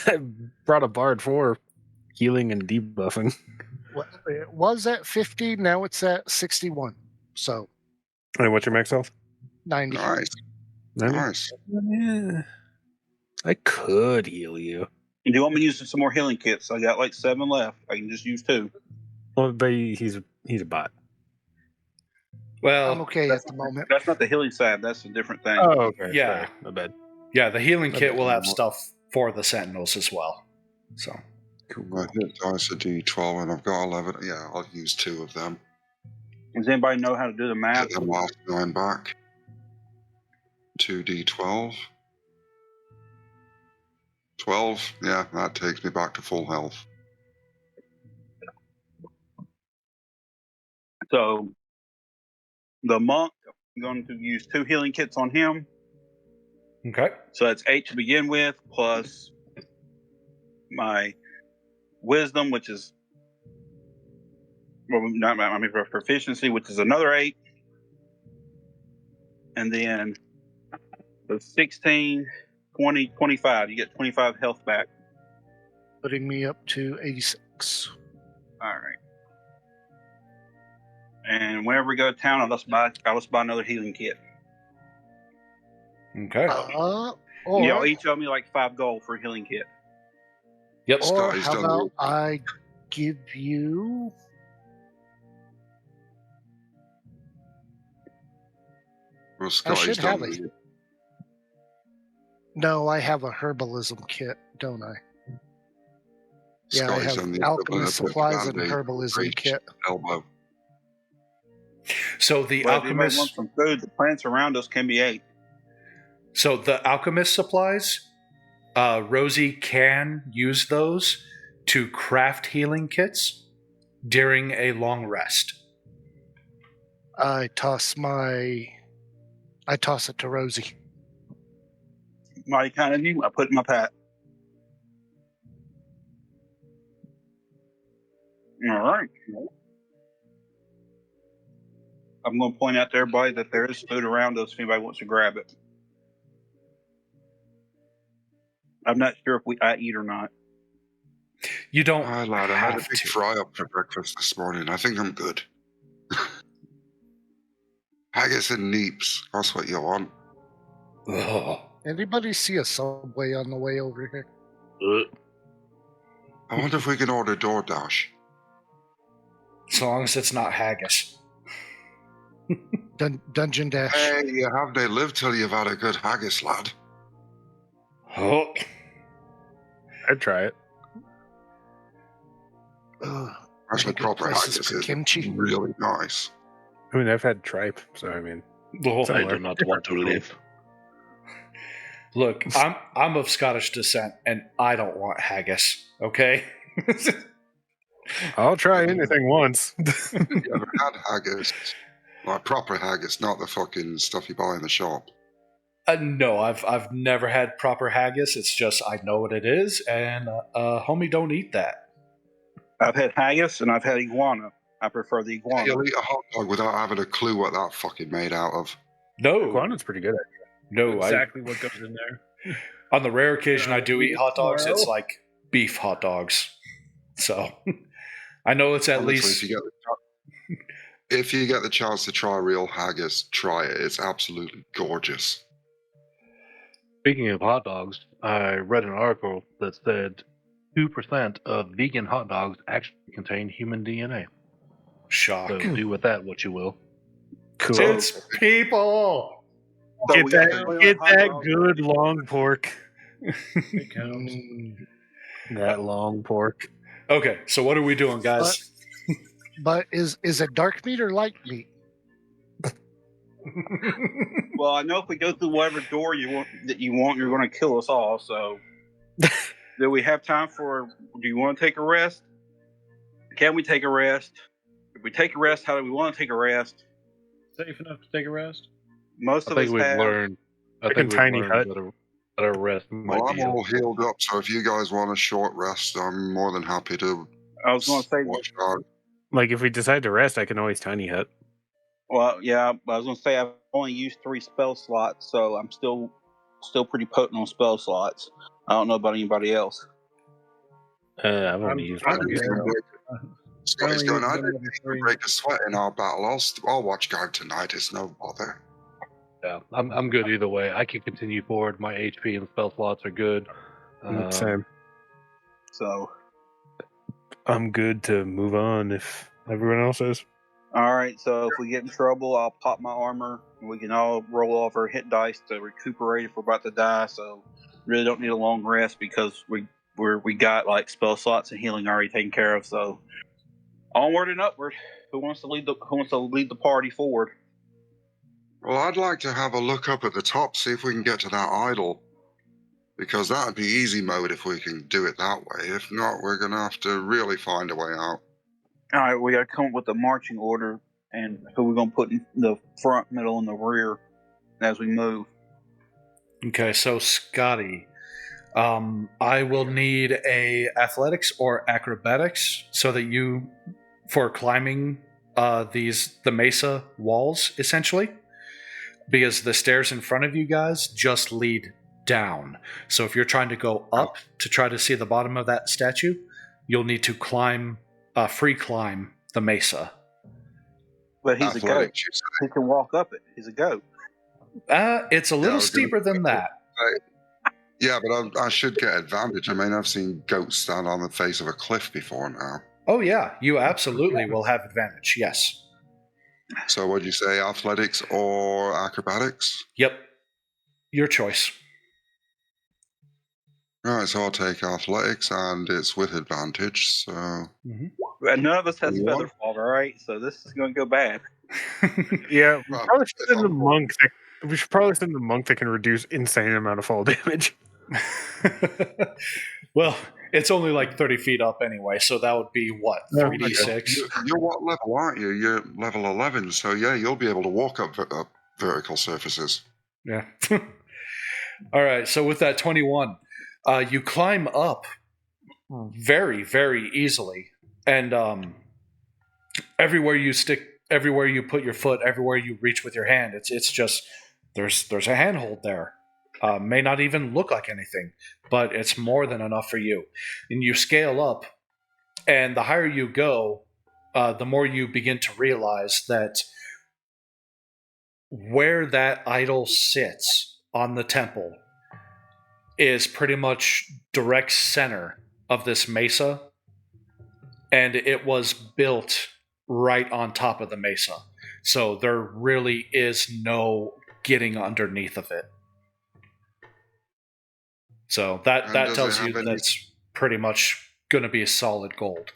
I brought a bard for healing and debuffing. Well, it was at 50, now it's at 61. So, And what's your max health? 90. Nice. 90? Nice. Yeah. I could heal you. And do you want me to use some more healing kits? I got like 7 left. I can just use 2. Well, but he's a bot. Well, I'm okay at the moment. That's not the healing side. That's a different thing. Oh, okay. Yeah. Sorry, my bad. yeah, the healing Okay, kit will have more. stuff for the Sentinels as well. So, My hit dice are D12 and I've got 11. Yeah, I'll use 2 of them. Does anybody know how to do the math? Get them last 9 back. 2 D12. 12. Yeah, that takes me back to full health. So the monk, I'm going to use 2 healing kits on him. okay. So that's 8 to begin with, plus my wisdom, which is for proficiency, which is another 8. And then the 16, 20, 25. You get 25 health back. Putting me up to 86. All right. And whenever we go to town, I'll just buy another healing kit. Okay. Or, Y'all each owe me like 5 gold for a healing kit. Yep. or Scotty's how done about the- I give you... Well, I Scotty's should have done it. the- No, I have a herbalism kit, don't I? Yeah, I Scotty's have done the alchemist equivalent of supplies and Band-Aid, herbalism reach, kit. elbow. So the But if anybody wants alchemist, some food, the plants around us can be ate. so the alchemist supplies, Rosie can use those to craft healing kits during a long rest. I toss it to Rosie. Mighty kind of you. I put it in my pack. All right. I'm going to point out to everybody that there is food around us if anybody wants to grab it. I'm not sure if I eat or not. You don't Hi, lad. I had a have big to. fry up for breakfast this morning. I think I'm good. Haggis and neeps. That's what you want. Ugh. Anybody see a Subway on the way over here? I wonder if we can order DoorDash. As long as it's not haggis. Dungeon Dash. Hey, you haven't lived till you've had a good haggis, lad. Oh. I'd try it. Ugh, Actually, good proper places haggis for is kimchi. really nice. I mean, I've had tripe, so I mean, Oh. I I do not want to live. Look, I'm of Scottish descent, and I don't want haggis. Okay. I'll try anything once. You ever had haggis? Like proper haggis, not the fucking stuff you buy in the shop. No, I've never had proper haggis. It's just I know what it is, and homie don't eat that. I've had haggis and I've had iguana. I prefer the iguana. You'll eat a hot dog without having a clue what that fucking made out of. No, Iguana's pretty good. no. Exactly what goes in there. On the rare occasion I do eat hot dogs, tomorrow. it's like beef hot dogs. So I know it's at Honestly, least. if you get the chance to try real haggis, try it. It's absolutely gorgeous. Speaking of hot dogs, I read an article that said 2% of vegan hot dogs actually contain human DNA. Shock. So do with that what you will. Cool. It's people. So Get we got that, 21 get hot that dogs. good long pork. It counts. That long pork. Okay, so what are we doing, guys? But is it dark meat or light meat? Well, I know if we go through whatever door you're going to kill us all. So, do we have time for? Do you want to take a rest? Can we take a rest? If we take a rest, how do we want to take a rest? Safe enough to take a rest? Most I of think us we've have. learned. I Like think a we've tiny learned hut. that a rest might Well, I'm be all helpful. healed up, so if you guys want a short rest, I'm more than happy to I was going to say. watch guard. Like if we decide to rest, I can always tiny hut. Well, yeah, I was going to say I've only used 3 spell slots, so I'm still pretty potent on spell slots. I don't know about anybody else. I've only used I one. didn't even so- break. Scotty's only going, I used didn't one of the even 3. break a sweat in our battle. I'll watch guard tonight. It's no bother. Yeah, I'm good either way. I can continue forward. My HP and spell slots are good. Same. So, I'm good to move on if everyone else is. all right. So if we get in trouble, I'll pop my armor. And we can all roll off our hit dice to recuperate if we're about to die. So, really don't need a long rest because we got like spell slots and healing already taken care of. So, onward and upward. Who wants to lead the party forward? Well, I'd like to have a look up at the top, see if we can get to that idol. Because that would be easy mode if we can do it that way. If not, we're going to have to really find a way out. All right, we got to come up with a marching order and who we're going to put in the front, middle, and the rear as we move. Okay, so Scotty, I will need a athletics or acrobatics so that you, for climbing the mesa walls, essentially, because the stairs in front of you guys just lead down. So if you're trying to go up to try to see the bottom of that statue, you'll need to free climb the mesa. But he's a goat. Athletics, you said. He can walk up it. He's a goat. It's a little steeper than that. Yeah, but I should get advantage. I mean, I've seen goats stand on the face of a cliff before now. Oh yeah, you absolutely will have advantage, yes. So what'd you say, athletics or acrobatics? Yep. Your choice. All right, so I'll take athletics, and it's with advantage, so... And none of us has One. feather fall, all right? So this is going to go bad. Yeah, we Well, probably should if send the I'm- monk. We should probably send the monk that can reduce insane amount of fall damage. Well, it's only like 30 feet up anyway, so that would be what, 3d6? You're what level, aren't you? You're level 11, so yeah, you'll be able to walk up vertical surfaces. Yeah. All right, so with that 21, you climb up very, very easily, and everywhere you put your foot, everywhere you reach with your hand, it's just there's a handhold there. May not even look like anything, but it's more than enough for you. And you scale up, and the higher you go, the more you begin to realize that where that idol sits on the temple is pretty much direct center of this mesa, and it was built right on top of the mesa. So there really is no getting underneath of it. So that And that does tells it you have any- that's pretty much going to be a solid gold.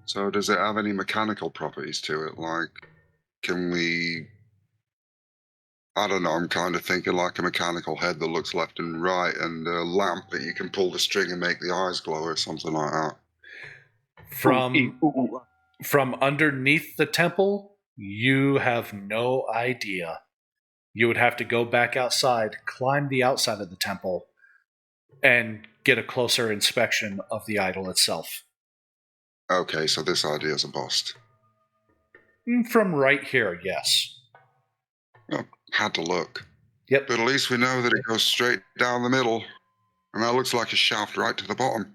So does it have any mechanical properties to it? Like, can we... I don't know, I'm kind of thinking like a mechanical head that looks left and right, and a lamp that you can pull the string and make the eyes glow or something like that. From underneath the temple, you have no idea. You would have to go back outside, climb the outside of the temple, and get a closer inspection of the idol itself. Okay, so this idea is a bust. From right here, yes. Well, had to look. Yep. But at least we know that it goes straight down the middle, and that looks like a shaft right to the bottom.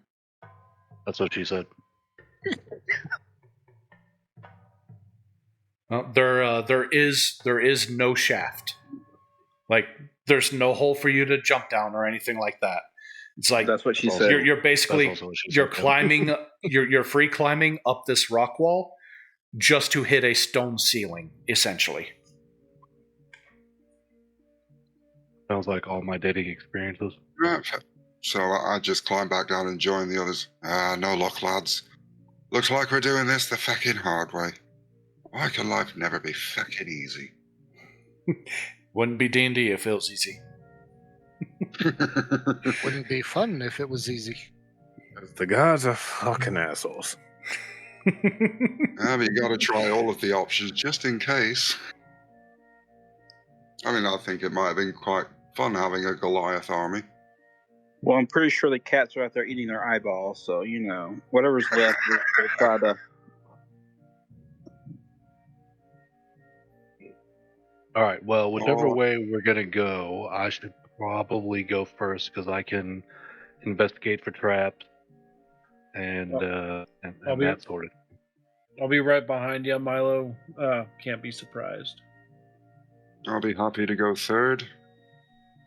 That's what she said. There is no shaft. Like, there's no hole for you to jump down or anything like that. It's like That's what she said. you're basically you're climbing you're free climbing up this rock wall just to hit a stone ceiling, essentially. Sounds like all my dating experiences. So I just climb back down and join the others. No luck, lads. Looks like we're doing this the fucking hard way. Why can life never be fucking easy? Wouldn't be D&D if it was easy. Wouldn't be fun if it was easy. The gods are fucking assholes. But you got to try all of the options just in case. I mean, I think it might have been quite fun having a Goliath army. Well, I'm pretty sure the cats are out there eating their eyeballs, so, whatever's left, we'll try to... All right, well, whichever way we're going to go, I should probably go first because I can investigate for traps and that sort of thing. I'll be right behind you, Milo. Can't be surprised. I'll be happy to go third,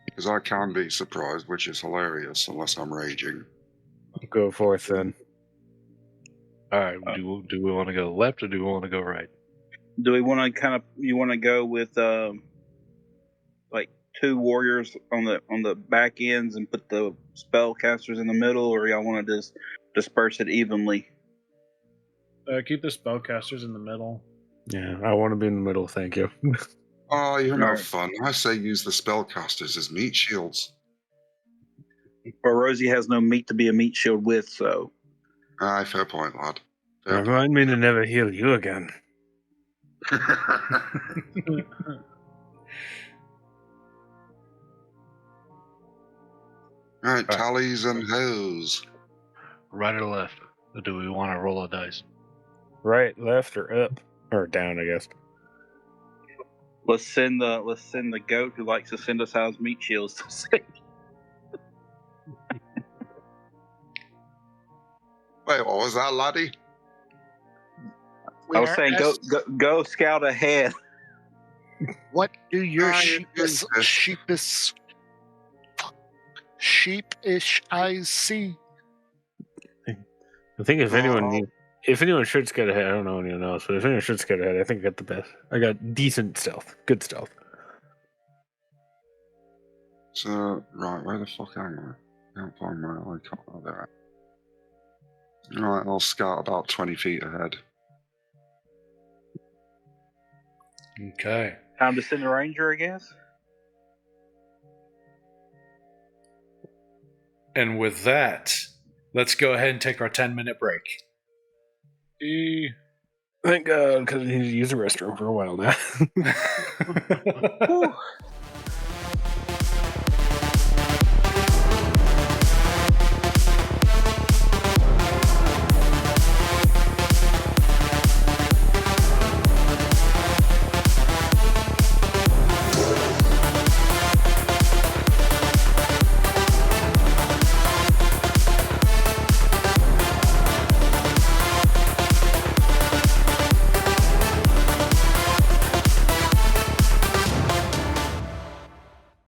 because I can be surprised, which is hilarious unless I'm raging. I'll go fourth then. All right, do we want to go left or do we want to go right? Do we want to you want to go with like two warriors on the back ends and put the spellcasters in the middle, or y'all want to just disperse it evenly? Keep the spellcasters in the middle. Yeah, I want to be in the middle, thank you. Oh, you're no fun. I say use the spellcasters as meat shields. But Rosie has no meat to be a meat shield with, so... Aye, fair point, lad. Fair Remind me to never heal you again. Right, tallies and hoes. Right or left? Or do we want to roll a dice? Right, left, or up, or down, I guess. Let's send the goat who likes to send us out as meat shields to see. Wait, what was that, laddie? I was saying go scout ahead. What do your yes. sheepish eyes see? I think if anyone should get ahead, I don't know anyone else, but if anyone should get ahead, I think I got the best. I got decent stealth, good stealth. So, right, where the fuck am I? Can't find my icon. Oh, there. Alright, I'll scout about 20 feet ahead. Okay. Time to send a ranger, I guess. And with that, let's go ahead and take our 10-minute break. Thank God, because I need to use the restroom for a while now.